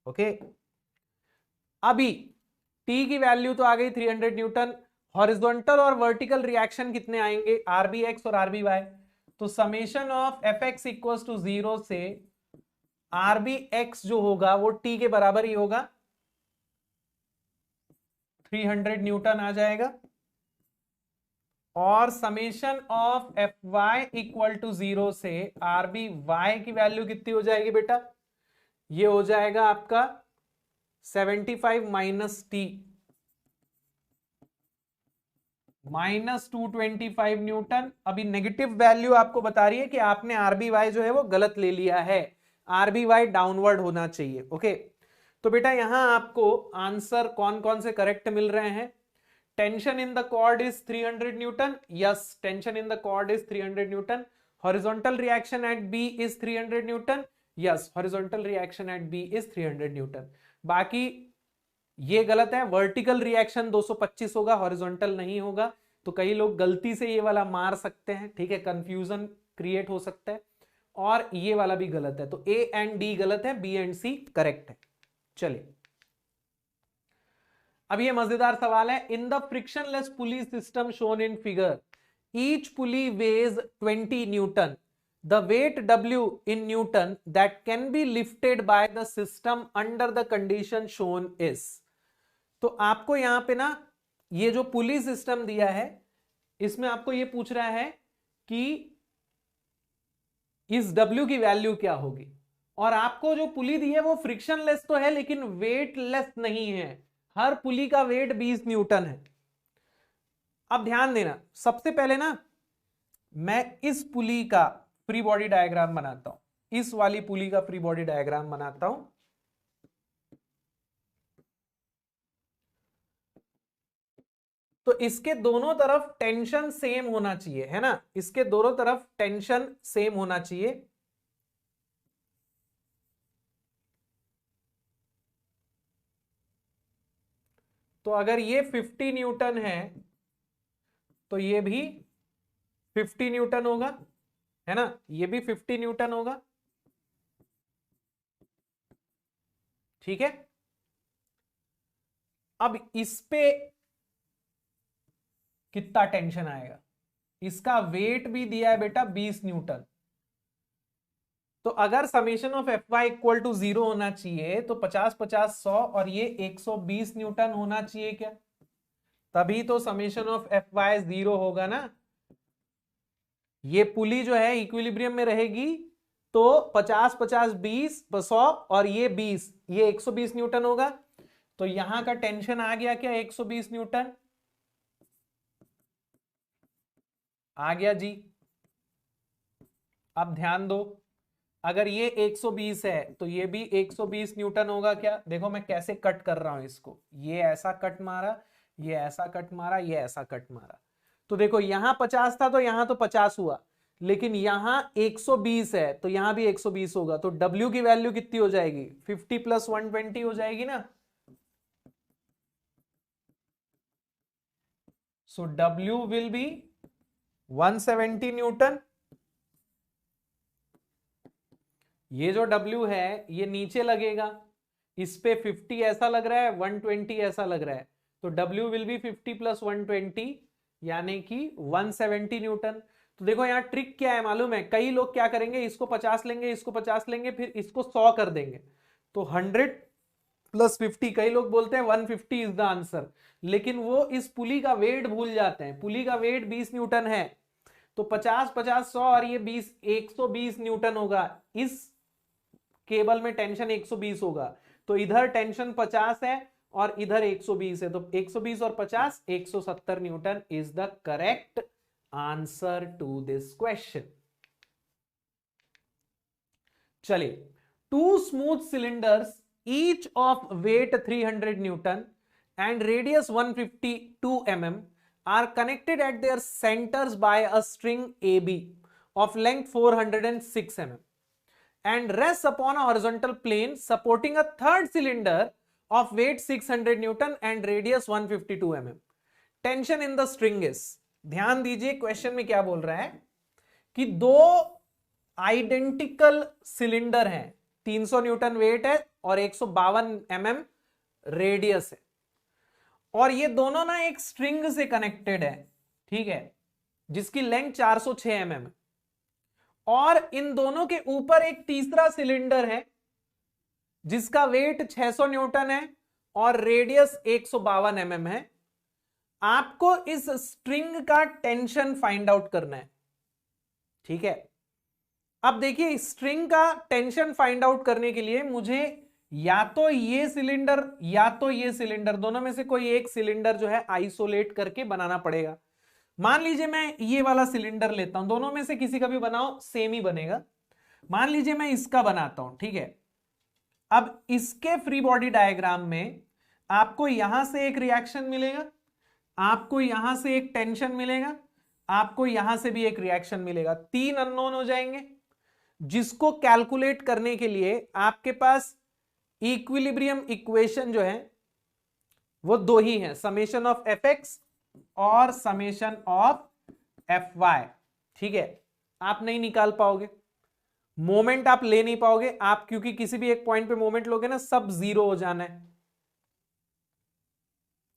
okay. अभी T की वैल्यू तो आ गई 300 न्यूटन, हॉरिजॉन्टल और वर्टिकल रिएक्शन कितने आएंगे आरबी एक्स और आरबी वाई, तो summation of F x equal to 0 से आरबी एक्स जो होगा वो T के बराबर ही होगा, 300 न्यूटन आ जाएगा, और summation of F y equal to 0 से आरबी वाई की वैल्यू कितनी हो जाएगी बेटा, ये हो जाएगा आपका 75 माइनस टी -225 न्यूटन। अभी नेगेटिव वैल्यू आपको बता रही है कि आपने आरबी वाई जो है वो गलत ले लिया है, आरबी वाई डाउनवर्ड होना चाहिए, ओके। तो बेटा यहां आपको आंसर कौन कौन से करेक्ट मिल रहे हैं, tension in the cord is 300 newton, yes tension in the cord is 300 newton, horizontal reaction at B is 300 newton, yes horizontal reaction at B is 300 newton. बाकी ये गलत है, वर्टिकल रिएक्शन 225 होगा, हॉरिजॉन्टल नहीं होगा, तो कई लोग गलती से ये वाला मार सकते हैं, ठीक है, कंफ्यूजन क्रिएट हो सकता है, और ये वाला भी गलत है, तो ए एंड डी गलत है, बी एंड सी करेक्ट है। चलिए अब ये मजेदार सवाल है, in the frictionless pulley system shown in figure each pulley weighs 20 newton, the weight W in Newton that can be lifted by the system under the condition shown is। तो आपको यहां पे ना ये जो पुली सिस्टम दिया है इसमें आपको ये पूछ रहा है कि इस W की वैल्यू क्या होगी। और आपको जो पुली दी है वो फ्रिक्शनलेस तो है लेकिन वेटलेस नहीं है, हर पुली का वेट 20 न्यूटन है। अब ध्यान देना, सबसे पहले ना मैं इस पुली का फ्री बॉडी डायग्राम बनाता हूं, इस वाली पुली का फ्री बॉडी डायग्राम बनाता हूं। तो इसके दोनों तरफ टेंशन सेम होना चाहिए, है ना, इसके दोनों तरफ टेंशन सेम होना चाहिए। तो अगर ये 50 न्यूटन है तो ये भी 50 न्यूटन होगा, है ना, ये भी 50 न्यूटन होगा। ठीक है, अब इस पे कितना टेंशन आएगा, इसका वेट भी दिया है बेटा 20 न्यूटन। तो अगर summation of F y equal to 0 होना चाहिए तो 50 50 100 और ये 120 न्यूटन होना चाहिए क्या, तभी तो समेशन ऑफ एफ वाई 0 होगा ना। ये पुली जो है इक्विलिब्रियम में रहेगी तो 50 50 20 100 और ये 20, ये 120 न्यूटन होगा। तो यहां का टेंशन आ गया क्या, 120 न्यूटन आ गया जी। अब ध्यान दो, अगर ये 120 है तो ये भी 120 न्यूटन होगा क्या। देखो मैं कैसे कट कर रहा हूं इसको, ये ऐसा कट मारा, ये ऐसा कट मारा, ये ऐसा कट मारा। तो देखो यहां 50 था तो यहां तो 50 हुआ, लेकिन यहां 120 है तो यहां भी 120 होगा। तो W की वैल्यू कितनी हो जाएगी, 50 प्लस 120 हो जाएगी ना। सो W विल बी 170 न्यूटन। ये जो W है ये नीचे लगेगा, इस पे 50 ऐसा लग रहा है, 120 ऐसा लग रहा है, तो W विल बी 50 प्लस 120 यानी कि 170 न्यूटन। तो देखो यहाँ ट्रिक क्या है मालूम है, कई लोग क्या करेंगे, इसको 50 लेंगे, इसको 50 लेंगे, फिर इसको 100 कर देंगे, तो 100 प्लस 50, कई लोग बोलते हैं 150 इज द आंसर, लेकिन वो इस पुली का वेट भूल जाते हैं। पुली का वेट 20 न्यूटन है, तो 50 50 100 और ये 20 120 न्यूटन होगा। इस केबल में टेंशन 120 होगा, तो इधर टेंशन 50 है और इधर 120 है, तो 120 और 50 170 newton is the correct answer to this question. चलिए, two smooth cylinders each of weight 300 newton and radius 152 mm are connected at their centers by a string AB of length 406 mm and rests upon a horizontal plane supporting a third cylinder of weight 600 Newton and radius 152 mm. Tension in the string is, ध्यान दीजिए question में क्या बोल रहा है कि दो identical cylinder हैं, 300 न्यूटन वेट है और 152 mm रेडियस है, और ये दोनों ना एक स्ट्रिंग से कनेक्टेड है, ठीक है, जिसकी लेंथ 406 mm है, और इन दोनों के ऊपर एक तीसरा सिलेंडर है जिसका वेट 600 न्यूटन है और रेडियस 152 mm है। आपको इस स्ट्रिंग का टेंशन फाइंड आउट करना है, ठीक है। अब देखिए स्ट्रिंग का टेंशन फाइंड आउट करने के लिए मुझे या तो ये सिलेंडर या तो ये सिलेंडर, दोनों में से कोई एक सिलेंडर जो है आइसोलेट करके बनाना पड़ेगा। मान लीजिए मैं ये वाला सिलेंडर लेता हूं, दोनों में से किसी का भी बनाओ सेम ही बनेगा। मान लीजिए मैं इसका बनाता हूं, ठीक है। अब इसके फ्री बॉडी डायग्राम में आपको यहां से एक रिएक्शन मिलेगा, आपको यहां से एक टेंशन मिलेगा, आपको यहां से भी एक रिएक्शन मिलेगा, तीन अननोन हो जाएंगे, जिसको कैलकुलेट करने के लिए आपके पास इक्विलिब्रियम इक्वेशन जो है वो दो ही है, समेशन ऑफ एफ एक्स और समेशन ऑफ एफ वाई, ठीक है। आप नहीं निकाल पाओगे, मोमेंट आप ले नहीं पाओगे आप, क्योंकि किसी भी एक पॉइंट पे मोमेंट लोगे ना सब जीरो हो जाना है।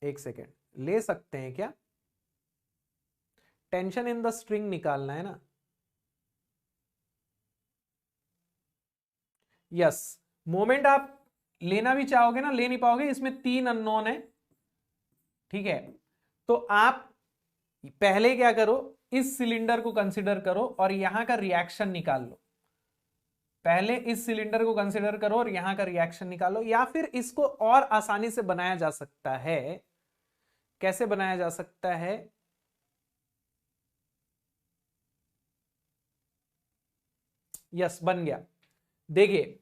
एक सेकेंड, ले सकते हैं क्या, टेंशन इन द स्ट्रिंग निकालना है ना। यस, मोमेंट आप लेना भी चाहोगे ना, ले नहीं पाओगे, इसमें तीन अननोन है, ठीक है। तो आप पहले क्या करो, इस सिलेंडर को कंसीडर करो और यहां का रिएक्शन निकाल लो। पहले इस सिलेंडर को कंसिडर करो और यहां का रिएक्शन निकालो, या फिर इसको और आसानी से बनाया जा सकता है। कैसे बनाया जा सकता है? यस, बन गया। देखिए,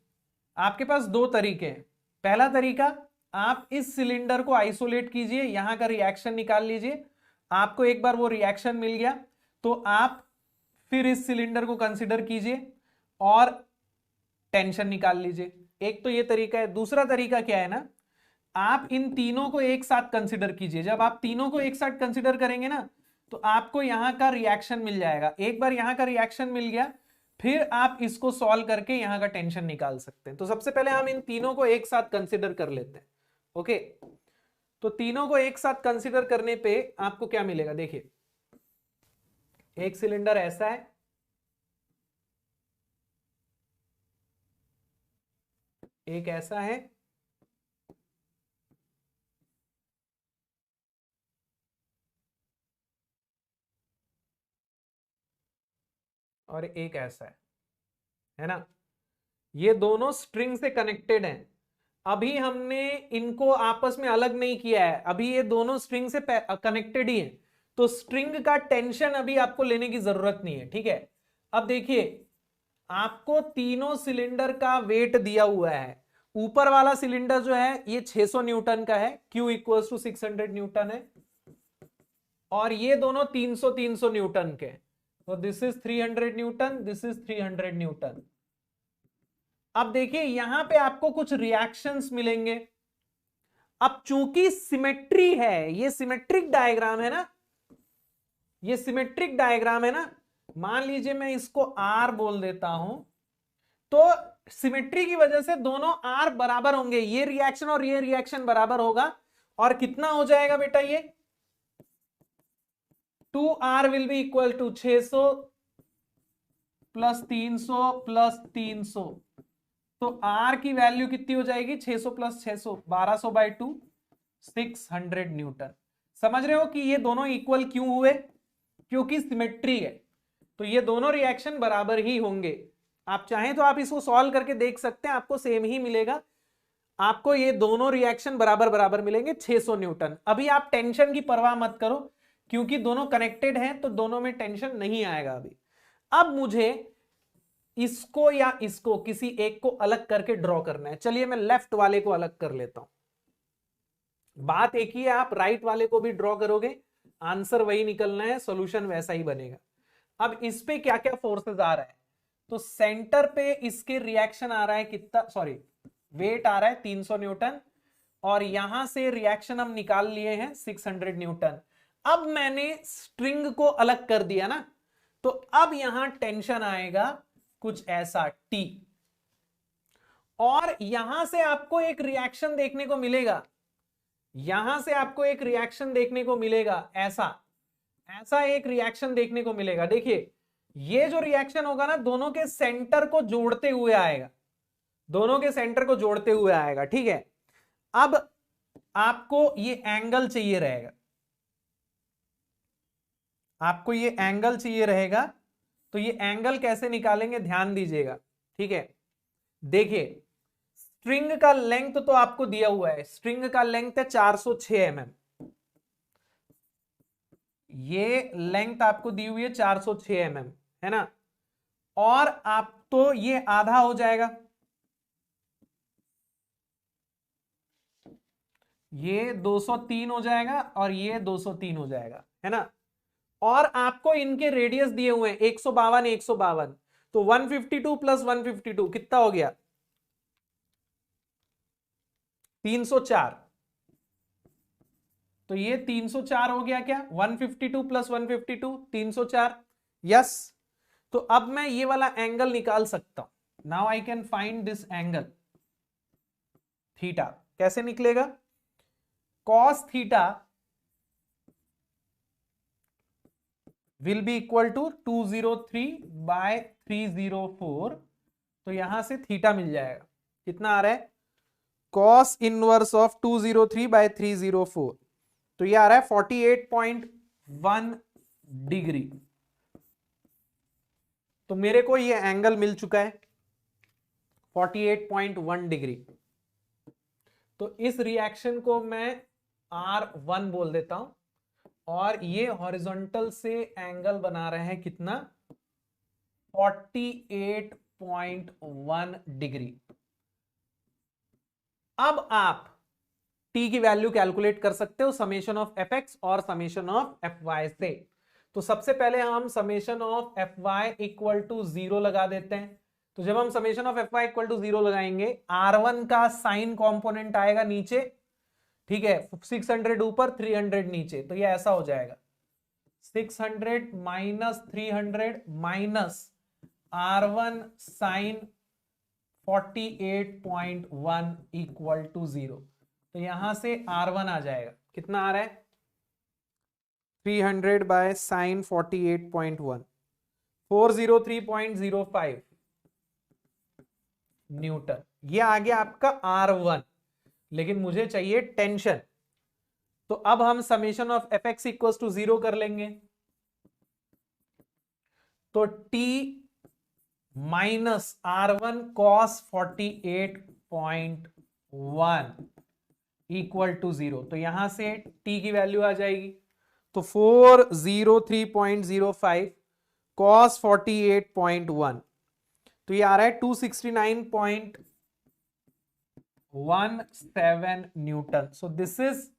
आपके पास दो तरीके हैं। पहला तरीका, आप इस सिलेंडर को आइसोलेट कीजिए, यहां का रिएक्शन निकाल लीजिए। आपको एक बार वो रिएक्शन मिल गया तो आप फिर इस सिलेंडर को कंसिडर कीजिए और टेंशन निकाल लीजिए। एक तो ये तरीका है। दूसरा तरीका क्या है ना, आप इन तीनों को एक साथ कंसिडर कीजिए। जब आप तीनों को एक साथ कंसिडर करेंगे ना, तो आपको यहां का रिएक्शन मिल जाएगा। एक बार यहां का रिएक्शन मिल गया, फिर आप इसको सॉल्व करके यहां का टेंशन निकाल सकते हैं। तो सबसे पहले हम इन तीनों को एक साथ कंसिडर कर लेते हैं। ओके, तो तीनों को एक साथ कंसिडर करने पे आपको क्या मिलेगा? देखिए, एक सिलेंडर ऐसा है, एक ऐसा है, और एक ऐसा है ना। ये दोनों स्ट्रिंग से कनेक्टेड हैं। अभी हमने इनको आपस में अलग नहीं किया है, अभी ये दोनों स्ट्रिंग से कनेक्टेड ही हैं। तो स्ट्रिंग का टेंशन अभी आपको लेने की जरूरत नहीं है, ठीक है। अब देखिए, आपको तीनों सिलेंडर का वेट दिया हुआ है। ऊपर वाला सिलेंडर जो है ये 600 न्यूटन का है, Q इक्वल्स टू 600 न्यूटन है, और ये दोनों 300 न्यूटन के। तो this is 300 Newton, this is 300 Newton. अब देखिए, यहां पे आपको कुछ रिएक्शंस मिलेंगे। अब चूंकि सिमेट्री है, ये सिमेट्रिक डायग्राम है ना, ये सिमेट्रिक डायग्राम है ना। मान लीजिए मैं इसको आर बोल देता हूं, तो सिमेट्री की वजह से दोनों आर बराबर होंगे। ये रिएक्शन और ये रिएक्शन बराबर होगा, और कितना हो जाएगा बेटा? ये 2R will be equal to 600 plus 300 plus 300। तो R की वैल्यू कितनी हो जाएगी? 600 प्लस 600, 1200 बाई 2, 600 न्यूटन। समझ रहे हो कि ये दोनों इक्वल क्यों हुए? क्योंकि सिमेट्री है, तो ये दोनों रिएक्शन बराबर ही होंगे। आप चाहें तो आप इसको सॉल्व करके देख सकते हैं, आपको सेम ही मिलेगा। आपको ये दोनों रिएक्शन बराबर बराबर मिलेंगे, 600 न्यूटन। अभी आप टेंशन की परवाह मत करो, क्योंकि दोनों कनेक्टेड हैं, तो दोनों में टेंशन नहीं आएगा अभी। अब मुझे इसको या इसको किसी एक को अलग करके ड्रॉ करना है। चलिए मैं लेफ्ट वाले को अलग कर लेता हूं। बात एक ही है, आप राइट वाले को भी ड्रॉ करोगे, आंसर वही निकलना है, सॉल्यूशन वैसा ही बनेगा। अब इस पे क्या क्या फोर्सेस आ रहा है? तो सेंटर पे इसके रिएक्शन आ रहा है कितना, सॉरी, वेट आ रहा है 300 न्यूटन, और यहां से रिएक्शन हम निकाल लिए हैं 600 न्यूटन। अब मैंने स्ट्रिंग को अलग कर दिया ना, तो अब यहां टेंशन आएगा कुछ ऐसा T, और यहां से आपको एक रिएक्शन देखने को मिलेगा, यहां से आपको एक रिएक्शन देखने को मिलेगा, ऐसा ऐसा एक रिएक्शन देखने को मिलेगा। देखिए, ये जो रिएक्शन होगा ना, दोनों के सेंटर को जोड़ते हुए आएगा, दोनों के सेंटर को जोड़ते हुए आएगा, ठीक है। अब आपको ये एंगल चाहिए रहेगा, आपको ये एंगल चाहिए रहेगा। तो ये एंगल कैसे निकालेंगे, ध्यान दीजिएगा, ठीक है। देखिए, स्ट्रिंग का लेंथ तो आपको दिया हुआ है, स्ट्रिंग का लेंथ है 406 mm। ये लेंथ आपको दी हुई है 406 mm, है ना। और आप तो ये आधा हो जाएगा, ये 203 हो जाएगा, और ये 203 हो जाएगा, है ना। और आपको इनके रेडियस दिए हुए हैं 152 152। तो 152 प्लस 152 कितना हो गया? 304। तो ये 304 हो गया क्या? 152 प्लस 152 304। यस। तो अब मैं ये वाला एंगल निकाल सकता हूं। Now I can find this angle theta. कैसे निकलेगा? Cos theta will be equal to 203 by 304। तो यहां से थीटा मिल जाएगा, कितना आ रहा है? कॉस इनवर्स ऑफ 203 बाय 304, तो ये आ रहा है 48.1 डिग्री। तो मेरे को ये एंगल मिल चुका है। 48.1 डिग्री। तो इस रिएक्शन को मैं R1 बोल देता हूं, और ये हॉरिजॉन्टल से एंगल बना रहे हैं कितना, 48.1 डिग्री। अब आप t की वैल्यू कैलकुलेट कर सकते हो समेशन ऑफ fx और समेशन ऑफ fy से। तो सबसे पहले हम summation of fy equal to 0 लगा देते हैं। तो जब हम summation of fy equal to 0 लगाएंगे, R1 का साइन कंपोनेंट आएगा नीचे, ठीक है, 600 ऊपर 300 नीचे, तो ये ऐसा हो जाएगा 600 minus 300 minus R1 sine 48.1 equal to 0। तो यहां से R1 आ जाएगा, कितना आ रहा है, 300 बाय साइन 48.1, 403.05 न्यूटन। ये आ गया आपका R1। लेकिन मुझे चाहिए टेंशन, तो अब हम summation of fx equal to 0 कर लेंगे। तो t minus R1 cos 48.1 equal to 0। तो यहां से t की वैल्यू आ जाएगी, तो 403.05 cos 48.1, तो ये आ रहा है 269.17 newton. So this is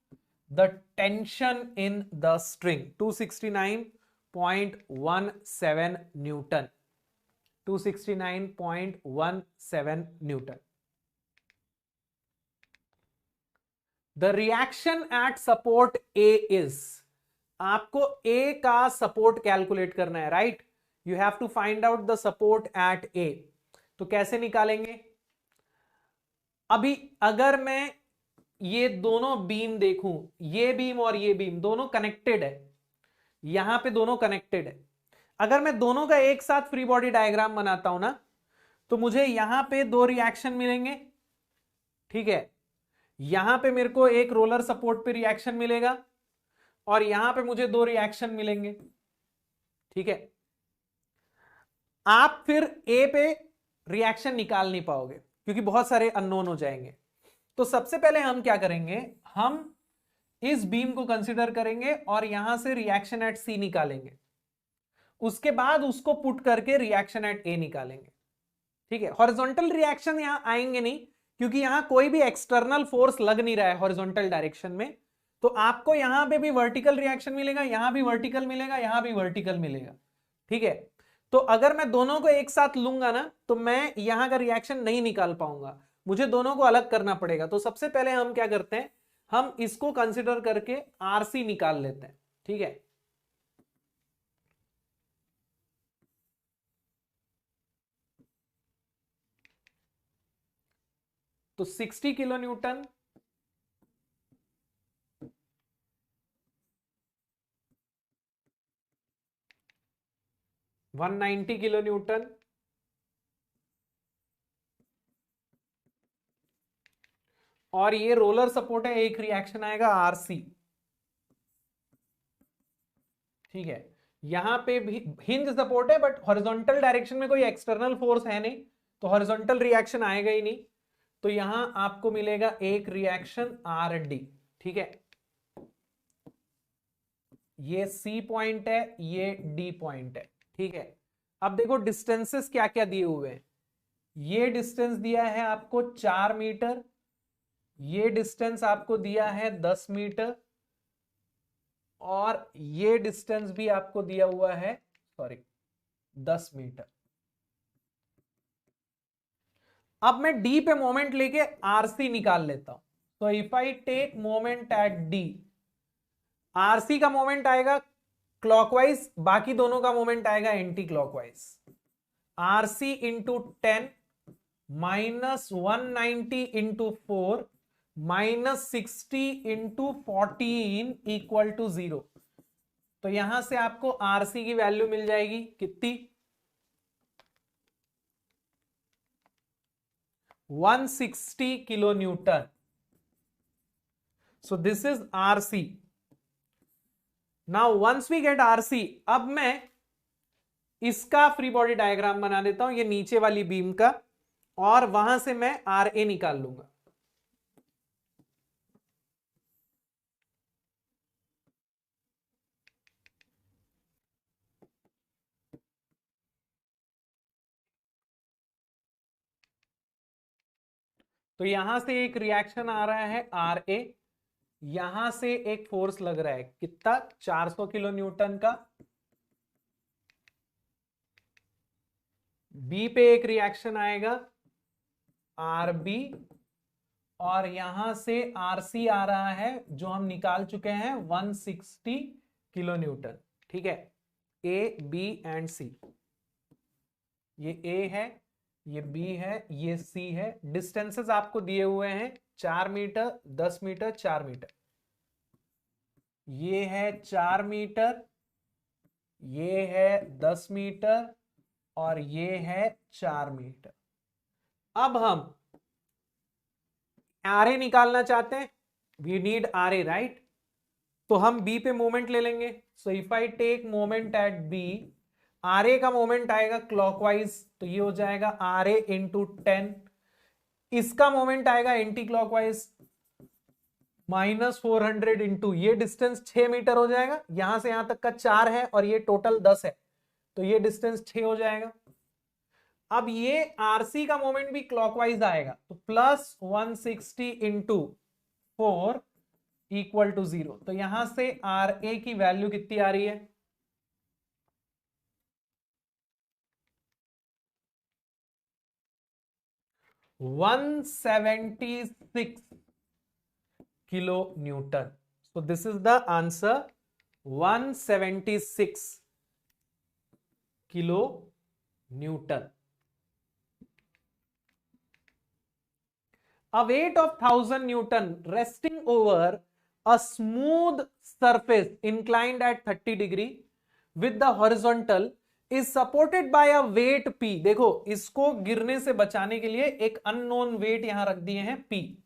the tension in the string, 269.17 newton, 269.17 newton. The reaction at support A is, आपको ए का सपोर्ट कैलकुलेट करना है, right. You have to find out the support at A. तो कैसे निकालेंगे, अभी अगर मैं ये दोनों बीम देखूं, ये बीम और ये बीम दोनों कनेक्टेड है, यहां पे दोनों कनेक्टेड है। अगर मैं दोनों का एक साथ फ्री बॉडी डायग्राम बनाता हूं ना, तो मुझे यहां पे दो रिएक्शन मिलेंगे, ठीक है। यहां पे मेरे को एक रोलर सपोर्ट पे रिएक्शन मिलेगा, और यहां पे मुझे दो रिएक्शन मिलेंगे, ठीक है। आप फिर ए पे रिएक्शन निकाल नहीं पाओगे, क्योंकि बहुत सारे अननोन हो जाएंगे। तो सबसे पहले हम क्या करेंगे, हम इस बीम को कंसीडर करेंगे और यहां से रिएक्शन एट सी निकालेंगे, उसके बाद उसको पुट करके रिएक्शन एट ए निकालेंगे, ठीक है। हॉरिजॉन्टल रिएक्शन यहां आएंगे नहीं, क्योंकि यहां कोई भी एक्सटर्नल फोर्स लग नहीं रहा है हॉरिजॉन्टल डायरेक्शन में। तो आपको यहां पे भी वर्टिकल रिएक्शन मिलेगा, यहां भी वर्टिकल मिलेगा, यहां भी वर्टिकल मिलेगा, ठीक है। तो अगर मैं दोनों को एक साथ लूंगा ना, तो मैं यहां का रिएक्शन नहीं निकाल पाऊंगा, मुझे दोनों को अलग करना पड़ेगा। तो सबसे पहले हम क्या करते हैं, हम इसको कंसिडर करके आरसी निकाल लेते हैं, ठीक है। तो 60 किलो न्यूटन 190 किलो न्यूटन और ये रोलर सपोर्ट है, एक रिएक्शन आएगा आरसी, ठीक है। यहां पे भी हिंज सपोर्ट है, बट हॉरिजॉन्टल डायरेक्शन में कोई एक्सटर्नल फोर्स है नहीं, तो हॉरिजॉन्टल रिएक्शन आएगा ही नहीं। तो यहां आपको मिलेगा एक रिएक्शन आर डी, ठीक है। ये सी पॉइंट है, ये डी पॉइंट है, ठीक है। अब देखो डिस्टेंसेस क्या क्या दिए हुए हैं। ये डिस्टेंस दिया है आपको 4 मीटर, ये डिस्टेंस आपको दिया है 10 मीटर, और ये डिस्टेंस भी आपको दिया हुआ है 10 मीटर। अब मैं डी पे मोमेंट लेके आरसी निकाल लेता हूं। तो if I take moment at D, RC का मोमेंट आएगा क्लॉकवाइज, बाकी दोनों का मोमेंट आएगा anti clockwise. RC into 10 minus 190 into 4 minus 60 into 14 equal to 0। तो यहां से आपको आरसी की वैल्यू मिल जाएगी कितनी, 160 kilo newton. So this is RC. Now once we get RC, अब मैं इसका फ्री बॉडी डायग्राम बना देता हूं, ये नीचे वाली बीम का, और वहां से मैं आर ए निकाल लूंगा। तो यहां से एक रिएक्शन आ रहा है आर ए, यहां से एक फोर्स लग रहा है कितना, 400 किलो न्यूटन का। बी पे एक रिएक्शन आएगा आर बी, और यहां से आर सी आ रहा है जो हम निकाल चुके हैं 160 किलो न्यूटन। ठीक है, ए बी एंड सी, ये ए है, ये बी है, ये सी है। डिस्टेंसेस आपको दिए हुए हैं 4 मीटर, 10 मीटर, 4 मीटर। ये है 4 मीटर, ये है 10 मीटर, और ये है 4 मीटर। अब हम आर ए निकालना चाहते हैं, we need R A, right. तो हम बी पे मोमेंट ले लेंगे। So if I take moment at B, R A का मोमेंट आएगा क्लॉकवाइज, तो ये हो जाएगा आर ए इंटू 10। इसका मोमेंट आएगा एंटी क्लॉकवाइज, -400 इंटू ये डिस्टेंस 6 मीटर हो जाएगा। यहां से यहां तक का 4 है और ये टोटल 10 है, तो ये डिस्टेंस 6 हो जाएगा। अब ये आरसी का मोमेंट भी क्लॉकवाइज आएगा, तो +160 इंटू 4 इक्वल टू 0। तो यहां से आर ए की वैल्यू कितनी आ रही है, 176 kilo newton. So this is the answer, 176 kilo Newton. A weight of 1000 Newton resting over a smooth surface inclined at 30 degree with the horizontal is supported by a weight P। देखो, इसको गिरने से बचाने के लिए एक अननोन वेट यहां रख दिए हैं P।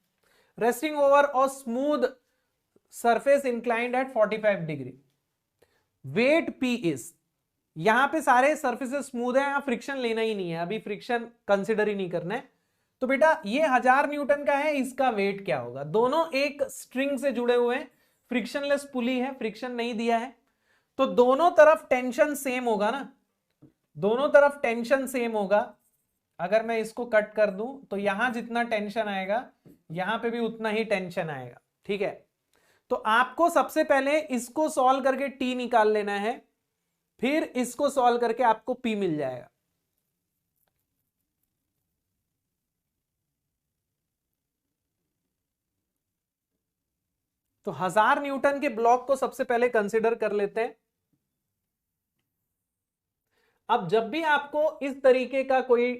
Resting over a smooth surface inclined at 45 degree, weight P is। यहां पे सारे सर्फेसेस स्मूथ है, यहां फ्रिक्शन लेना ही नहीं है, अभी फ्रिक्शन कंसिडर ही नहीं करना है। तो बेटा ये 1000 न्यूटन का है, इसका वेट क्या होगा। दोनों एक स्ट्रिंग से जुड़े हुए हैं, फ्रिक्शनलेस पुली है, फ्रिक्शन नहीं दिया है, तो दोनों तरफ टेंशन सेम होगा ना, दोनों तरफ टेंशन सेम होगा। अगर मैं इसको कट कर दूं तो यहां जितना टेंशन आएगा यहां पे भी उतना ही टेंशन आएगा। ठीक है, तो आपको सबसे पहले इसको सॉल्व करके टी निकाल लेना है, फिर इसको सॉल्व करके आपको पी मिल जाएगा। तो 1000 न्यूटन के ब्लॉक को सबसे पहले कंसिडर कर लेते हैं। अब जब भी आपको इस तरीके का कोई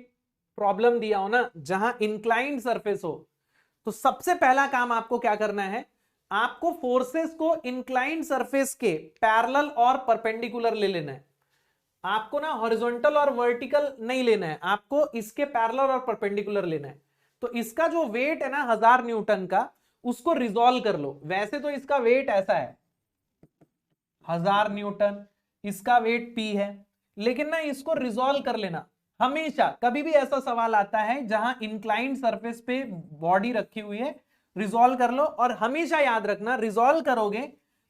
प्रॉब्लम दिया हो ना, जहां इंक्लाइंड सरफेस हो, तो सबसे पहला काम आपको क्या करना है, आपको फोर्सेस को इंक्लाइंड सरफेस के पैरेलल और परपेंडिकुलर ले लेना है। आपको ना हॉरिजॉन्टल और वर्टिकल नहीं लेना है, आपको इसके पैरेलल और परपेंडिकुलर लेना है। तो इसका जो वेट है ना 1000 न्यूटन का, उसको रिजॉल्व कर लो। वैसे तो इसका वेट ऐसा है 1000 न्यूटन, इसका वेट P है, लेकिन ना इसको रिजॉल्व कर लेना। हमेशा कभी भी ऐसा सवाल आता है जहां इंक्लाइंड सरफेस पे बॉडी रखी हुई है, रिजॉल्व कर लो। और हमेशा याद रखना, रिजॉल्व करोगे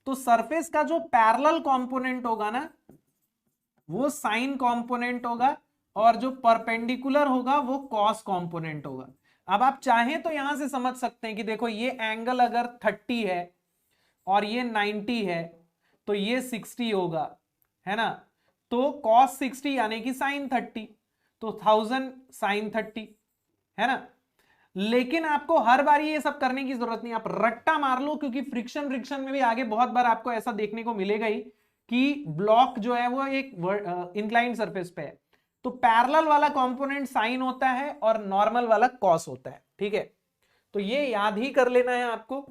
तो सरफेस का जो पैरेलल कंपोनेंट होगा ना, वो साइन कंपोनेंट होगा, और जो परपेंडिकुलर होगा वो कॉस कंपोनेंट होगा। अब आप चाहें तो यहां से समझ सकते हैं कि देखो ये एंगल अगर 30 है और ये 90 है, तो ये 60 होगा, है ना। तो cos 60 यानी कि sin 30, तो 1000 sin 30, है ना। लेकिन आपको हर बार ये सब करने की जरूरत नहीं, आप रट्टा मार लो, क्योंकि फ्रिक्शन में भी आगे बहुत बार आपको ऐसा देखने को मिलेगा ही कि ब्लॉक जो है वो एक इंक्लाइंड सरफेस पे है, तो पैरेलल वाला कंपोनेंट साइन होता है और नॉर्मल वाला कॉस होता है। ठीक है, तो ये याद ही कर लेना है आपको।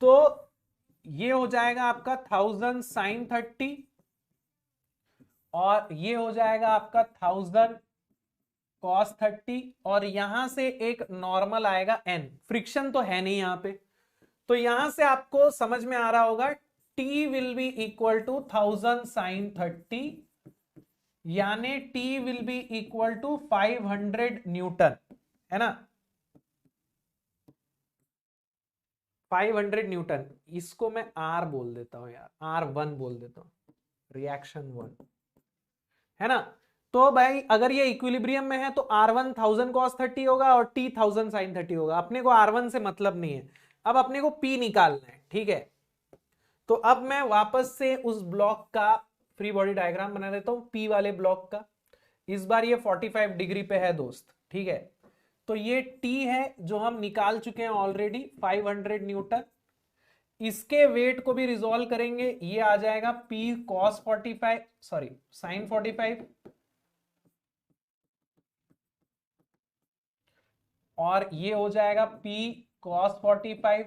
तो ये हो जाएगा आपका 1000 sin 30, और ये हो जाएगा आपका 1000 cos 30, और यहां से एक नॉर्मल आएगा n। फ्रिक्शन तो है नहीं यहां पे, तो यहां से आपको समझ में आ रहा होगा T will be equal to 1000 sin 30, यानी T will be equal to 500 newton, है ना, 500 न्यूटन। इसको मैं R बोल देता हूं यार, R1 बोल देता हूं, रिएक्शन 1, है ना। तो भाई अगर ये इक्विलिब्रियम में है तो R1 1000 cos 30 होगा और T 1000 sin 30 होगा। अपने को R1 से मतलब नहीं है, अब अपने को P निकालना है, ठीक है। तो अब मैं वापस से उस ब्लॉक का फ्री बॉडी डायग्राम बना लेता हूं, P वाले ब्लॉक का। इस बार ये 45 डिग्री पे है दोस्त, ठीक है। तो ये T है जो हम निकाल चुके हैं ऑलरेडी, 500 न्यूटन। इसके वेट को भी रिजॉल्व करेंगे, ये आ जाएगा P cos 45, सॉरी sin 45, और ये हो जाएगा P cos 45,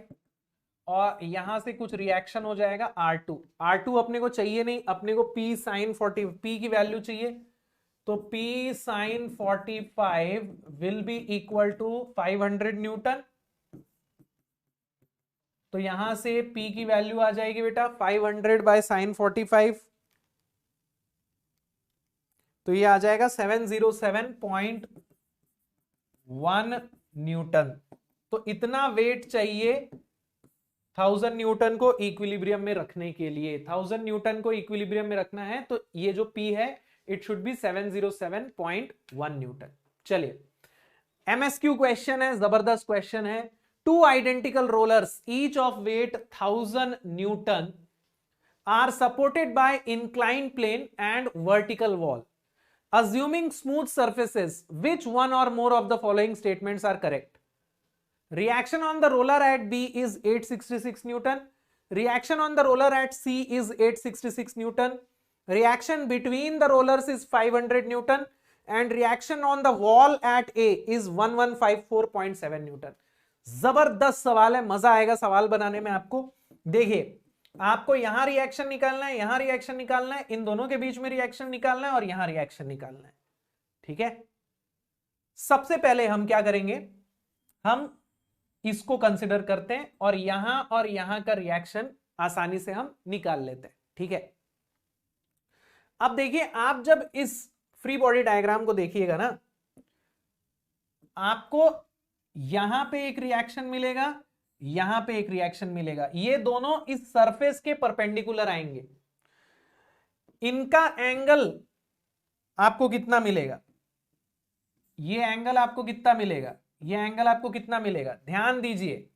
और यहां से कुछ रिएक्शन हो जाएगा R2। R2 अपने को चाहिए नहीं, अपने को P sin 40, P की वैल्यू चाहिए। तो P sin 45 will be equal to 500 newton. तो यहां से P की वैल्यू आ जाएगी बेटा 500 बाय sin 45, तो ये आ जाएगा 707.1 न्यूटन। तो इतना वेट चाहिए 1000 न्यूटन को इक्विलिब्रियम में रखने के लिए। 1000 न्यूटन को इक्विलिब्रियम में रखना है तो ये जो P है इट शुड बी 707.1 न्यूटन। चलिए, MSQ क्वेश्चन है, जबरदस्त क्वेश्चन है। Two identical rollers each of weight 1000 newton are supported by inclined plane and vertical wall. Assuming smooth surfaces, which one or more of the following statements are correct? Reaction on the roller at B is 866 Newton. Reaction on the roller at C is 866 Newton. Reaction between the rollers is 500 Newton. And reaction on the wall at A is 1154.7 Newton. जबरदस्त सवाल है, मजा आएगा सवाल बनाने में आपको। देखिए, आपको यहां रिएक्शन निकालना है, यहां रिएक्शन निकालना है, इन दोनों के बीच में रिएक्शन निकालना है और यहां रिएक्शन निकालना है, ठीक है। सबसे पहले हम क्या करेंगे, हम इसको कंसिडर करते हैं और यहां का रिएक्शन आसानी से हम निकाल लेते हैं, ठीक है। अब देखिए, आप जब इस फ्री बॉडी डायग्राम को देखिएगा ना, आपको यहां पे एक रिएक्शन मिलेगा, यहां पे एक रिएक्शन मिलेगा, ये दोनों इस सरफेस के परपेंडिकुलर आएंगे। इनका एंगल आपको कितना मिलेगा, ये एंगल आपको कितना मिलेगा, ये एंगल आपको कितना मिलेगा, ध्यान दीजिए।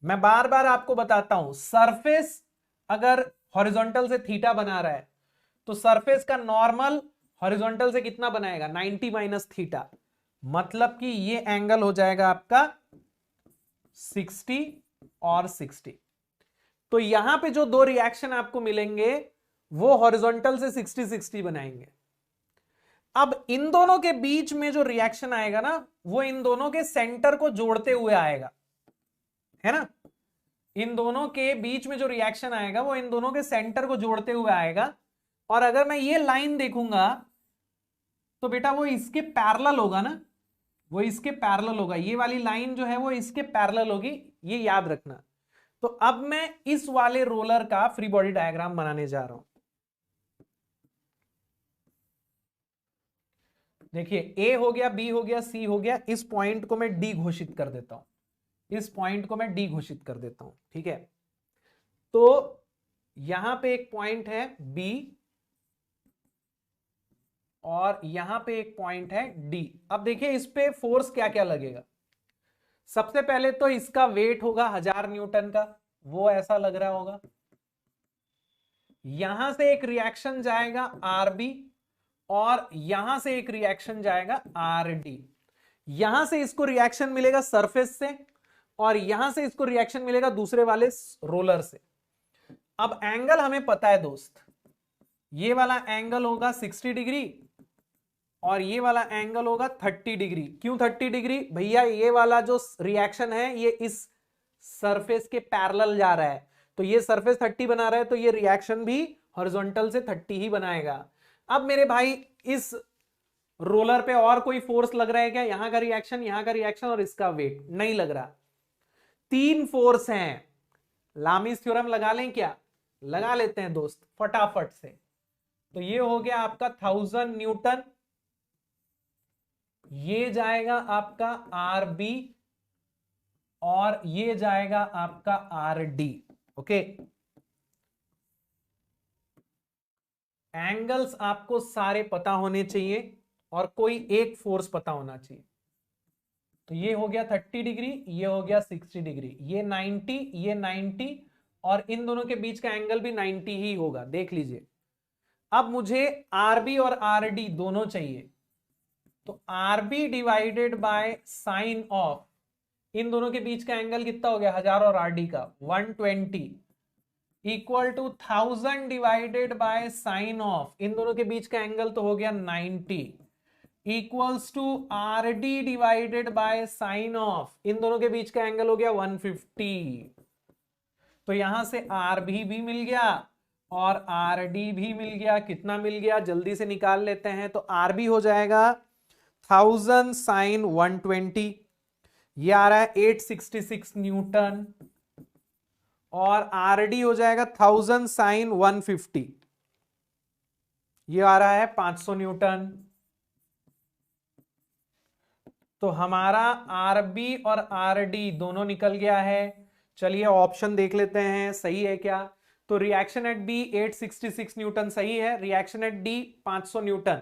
मैं बार बार आपको बताता हूं, सरफेस अगर हॉरिजॉन्टल से थीटा बना रहा है तो सरफेस का नॉर्मल हॉरिजॉन्टल से कितना बनाएगा, 90 माइनस थीटा। मतलब कि ये एंगल हो जाएगा आपका 60 और 60। तो यहां पे जो दो रिएक्शन आपको मिलेंगे वो हॉरिजॉन्टल से 60 60 बनाएंगे। अब इन दोनों के बीच में जो रिएक्शन आएगा ना, वो इन दोनों के सेंटर को जोड़ते हुए आएगा, है ना। इन दोनों के बीच में जो रिएक्शन आएगा वो इन दोनों के सेंटर को जोड़ते हुए आएगा। और अगर मैं ये लाइन देखूंगा तो बेटा वो इसके पैरेलल होगा ना, वो इसके पैरेलल होगा, ये वाली लाइन जो है वो इसके पैरेलल होगी, ये याद रखना। तो अब मैं इस वाले रोलर का फ्री बॉडी डायग्राम बनाने जा रहा हूं। देखिए, ए हो गया, बी हो गया, सी हो गया, इस पॉइंट को मैं डी घोषित कर देता हूं, इस पॉइंट को मैं डी घोषित कर देता हूं, ठीक है। तो यहां पे एक पॉइंट है बी और यहां पे एक पॉइंट है डी। अब देखिए इस पे फोर्स क्या क्या लगेगा। सबसे पहले तो इसका वेट होगा 1000 न्यूटन का, वो ऐसा लग रहा होगा। यहां से एक रिएक्शन जाएगा आरबी और यहां से एक रिएक्शन जाएगा आरडी। यहां से इसको रिएक्शन मिलेगा सरफेस से और यहां से इसको रिएक्शन मिलेगा दूसरे वाले रोलर से। अब एंगल हमें पता है दोस्त, ये वाला एंगल होगा 60 डिग्री और ये वाला एंगल होगा 30 डिग्री। क्यों 30 डिग्री भैया, ये वाला जो रिएक्शन है ये इस सरफेस के पैरेलल जा रहा है, तो ये सरफेस 30 बना रहा है, तो ये रिएक्शन भी हॉरिजॉन्टल से 30 ही बनाएगा। अब मेरे भाई इस रोलर पे और कोई फोर्स लग रहा है क्या, यहां का रिएक्शन और इसका वेट नहीं लग रहा। 3 फोर्स हैं। लामीज थ्योरम लगा लें क्या, लगा लेते हैं दोस्त फटाफट से। तो ये हो गया आपका 1000 न्यूटन, ये जाएगा आपका आर बी और ये जाएगा आपका आर डी। ओके, एंगल्स आपको सारे पता होने चाहिए और कोई एक फोर्स पता होना चाहिए। तो ये हो गया 30 डिग्री, ये हो गया 60 डिग्री, ये 90, ये 90 और इन दोनों के बीच का एंगल भी 90 ही होगा, देख लीजिए। अब मुझे आरबी और आरडी दोनों चाहिए, तो RB divided by sine of, इन दोनों के बीच का एंगल कितना हो गया 1000 और आरडी का 120 equal to 1000 divided by sine of, इन दोनों के बीच का एंगल तो हो गया 90 equals to R D divided by sine of, इन दोनों के बीच का एंगल हो गया 150। तो यहां से आर भी मिल गया और आर डी भी मिल गया। कितना मिल गया जल्दी से निकाल लेते हैं। तो आर बी हो जाएगा 1000 साइन 120, ये आ रहा है 866 न्यूटन, और आर डी हो जाएगा 1000 साइन 150, ये आ रहा है 500 न्यूटन। तो हमारा आर बी और आर डी दोनों निकल गया है। चलिए ऑप्शन देख लेते हैं सही है क्या। तो रिएक्शन एट बी 866 न्यूटन सही है, रिएक्शन एट डी 500 न्यूटन,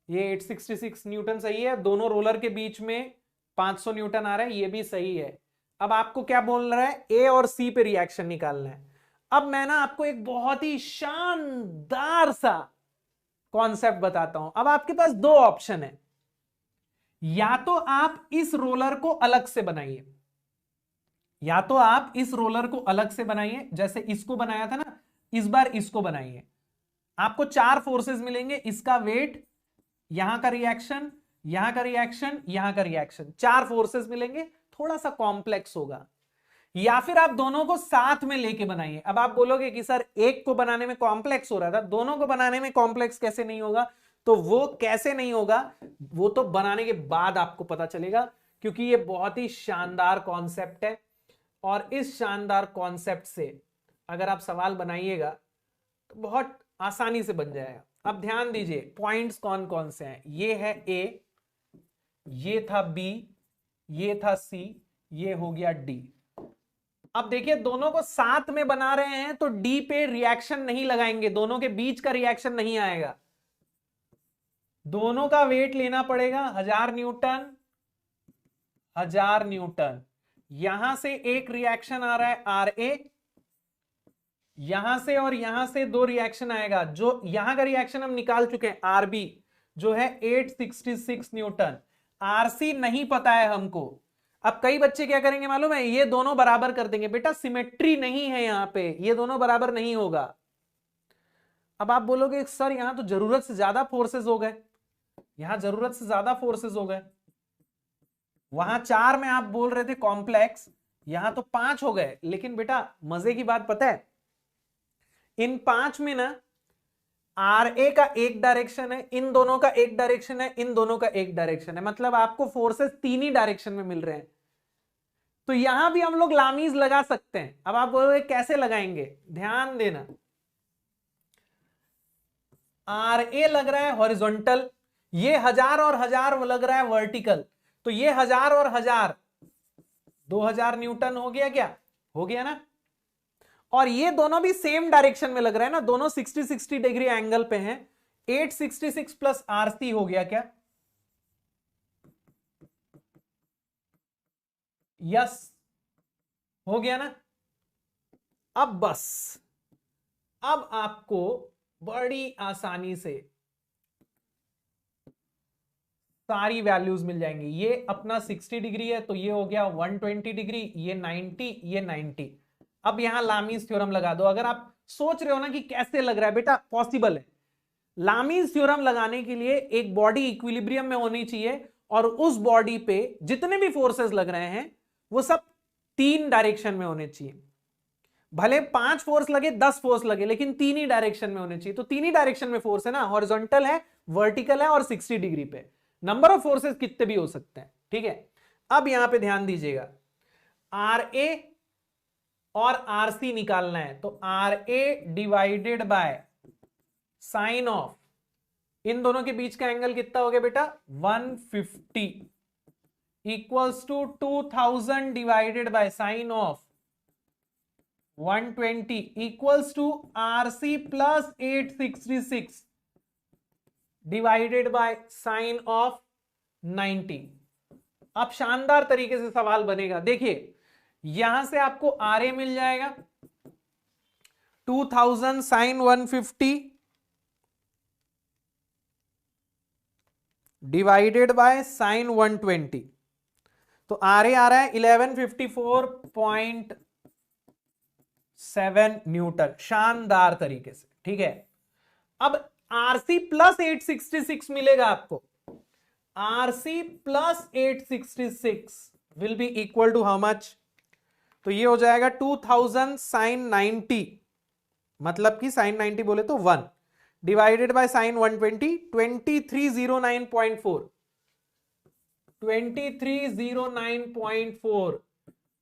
ये 866 न्यूटन सही है, दोनों रोलर के बीच में 500 न्यूटन आ रहा है, ये भी सही है। अब आपको क्या बोल रहा है, ए और सी पे रिएक्शन निकालना है। अब मैं ना आपको एक बहुत ही शानदार सा कॉन्सेप्ट बताता हूं। अब आपके पास दो ऑप्शन है, या तो आप इस रोलर को अलग से बनाइए, या तो आप इस रोलर को अलग से बनाइए, जैसे इसको बनाया था ना, इस बार इसको बनाइए। आपको चार फोर्सेस मिलेंगे, इसका वेट, यहां का रिएक्शन, यहां का रिएक्शन, यहां का रिएक्शन, चार फोर्सेस मिलेंगे, थोड़ा सा कॉम्प्लेक्स होगा। या फिर आप दोनों को साथ में लेके बनाइए। अब आप बोलोगे कि सर एक को बनाने में कॉम्प्लेक्स हो रहा था, दोनों को बनाने में कॉम्प्लेक्स कैसे नहीं होगा? तो वो कैसे नहीं होगा वो तो बनाने के बाद आपको पता चलेगा, क्योंकि ये बहुत ही शानदार कॉन्सेप्ट है। और इस शानदार कॉन्सेप्ट से अगर आप सवाल बनाइएगा तो बहुत आसानी से बन जाएगा। अब ध्यान दीजिए पॉइंट्स कौन कौन से हैं। ये है ए, ये था बी, ये था सी, ये हो गया डी। अब देखिए दोनों को साथ में बना रहे हैं तो डी पे रिएक्शन नहीं लगाएंगे, दोनों के बीच का रिएक्शन नहीं आएगा। दोनों का वेट लेना पड़ेगा 1000 न्यूटन, 1000 न्यूटन। यहां से एक रिएक्शन आ रहा है आर ए, यहां से और यहां से दो रिएक्शन आएगा। जो यहां का रिएक्शन हम निकाल चुके हैं, आर बी जो है 866 न्यूटन, आरसी नहीं पता है हमको। अब कई बच्चे क्या करेंगे मालूम है, ये दोनों बराबर कर देंगे। बेटा सिमेट्री नहीं है यहां पे, ये दोनों बराबर नहीं होगा। अब आप बोलोगे सर यहां तो जरूरत से ज्यादा फोर्सेस हो गए, यहां जरूरत से ज्यादा फोर्सेस हो गए। वहां 4 में आप बोल रहे थे कॉम्प्लेक्स, यहां तो 5 हो गए। लेकिन बेटा मजे की बात पता है, इन 5 में ना आर ए का एक डायरेक्शन है, इन दोनों का एक डायरेक्शन है, इन दोनों का एक डायरेक्शन है, मतलब आपको फोर्सेस तीन ही डायरेक्शन में मिल रहे हैं। तो यहां भी हम लोग लामीज लगा सकते हैं। अब आप बोलोगे कैसे लगाएंगे, ध्यान देना। आर ए लग रहा है हॉरिजॉन्टल, ये 1000 और 1000 लग रहा है वर्टिकल, तो ये 1000 और 1000 2000 न्यूटन हो गया, क्या हो गया ना। और ये दोनों भी सेम डायरेक्शन में लग रहा है ना, दोनों 60-60 डिग्री एंगल पे हैं। 866 प्लस आरसी हो गया क्या, यस हो गया ना। अब बस अब आपको बड़ी आसानी से सारी वैल्यूज मिल जाएंगी। ये अपना 60 डिग्री है तो ये हो गया 120 डिग्री, ये 90, ये 90। अब यहां लामीज थ्योरम लगा दो। अगर आप सोच रहे हो ना कि कैसे लग रहा है, बेटा पॉसिबल है। लामीज थ्योरम लगाने के लिए एक बॉडी इक्विलिब्रियम में होनी चाहिए और उस बॉडी पे जितने भी फोर्सेस लग रहे हैं वो सब तीन डायरेक्शन में होने चाहिए। भले 5 फोर्स लगे 10 फोर्स लगे, लेकिन तीन ही डायरेक्शन में होने चाहिए। तो तीन ही डायरेक्शन में फोर्स है ना, हॉरिजॉन्टल है, वर्टिकल है और 60 डिग्री पे। नंबर ऑफ फोर्सेस कितने भी हो सकते हैं, ठीक है। अब यहां पे ध्यान दीजिएगा, आर ए और आरसी निकालना है, तो R A divided by sine of, इन दोनों के बीच का एंगल कितना हो गया बेटा 150 equals to 2000 divided by sine of 120 equals to RC plus 866 divided by sine of 90। अब शानदार तरीके से सवाल बनेगा, देखिए यहां से आपको आर ए मिल जाएगा 2000 साइन 150 डिवाइडेड बाय साइन 120, तो आर ए आ रहा है 1154.7 न्यूटन, शानदार तरीके से। ठीक है, अब आरसी प्लस 866 मिलेगा आपको, RC plus 866 will be equal to how much, तो ये हो जाएगा 2000 साइन 90, मतलब कि साइन 90 बोले तो 1 डिवाइडेड बाय साइन 120 2309.4 2309.4,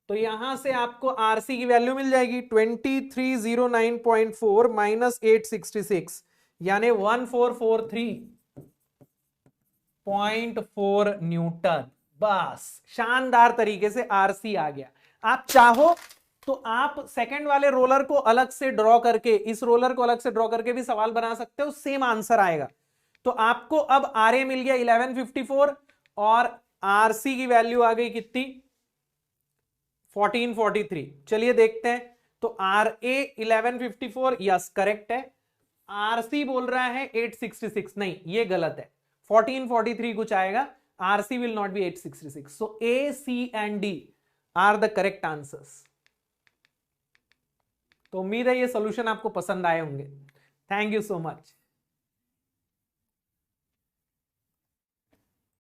तो यहां से आपको आरसी की वैल्यू मिल जाएगी 2309.4 माइनस 866 यानी 1443.4 न्यूटन। बस शानदार तरीके से आरसी आ गया। आप चाहो तो आप सेकंड वाले रोलर को अलग से ड्रॉ करके, इस रोलर को अलग से ड्रॉ करके भी सवाल बना सकते हो, सेम आंसर आएगा। तो आपको अब आर ए मिल गया 1154 और आरसी की वैल्यू आ गई कितनी 1443। चलिए देखते हैं, तो आर ए 1154 यस करेक्ट है, आरसी बोल रहा है 866, नहीं ये गलत है, 1443 कुछ आएगा, RC will not be 866, so A C and D are the correct answers. तो उम्मीद है ये सॉल्यूशन आपको पसंद आए होंगे। Thank you so much.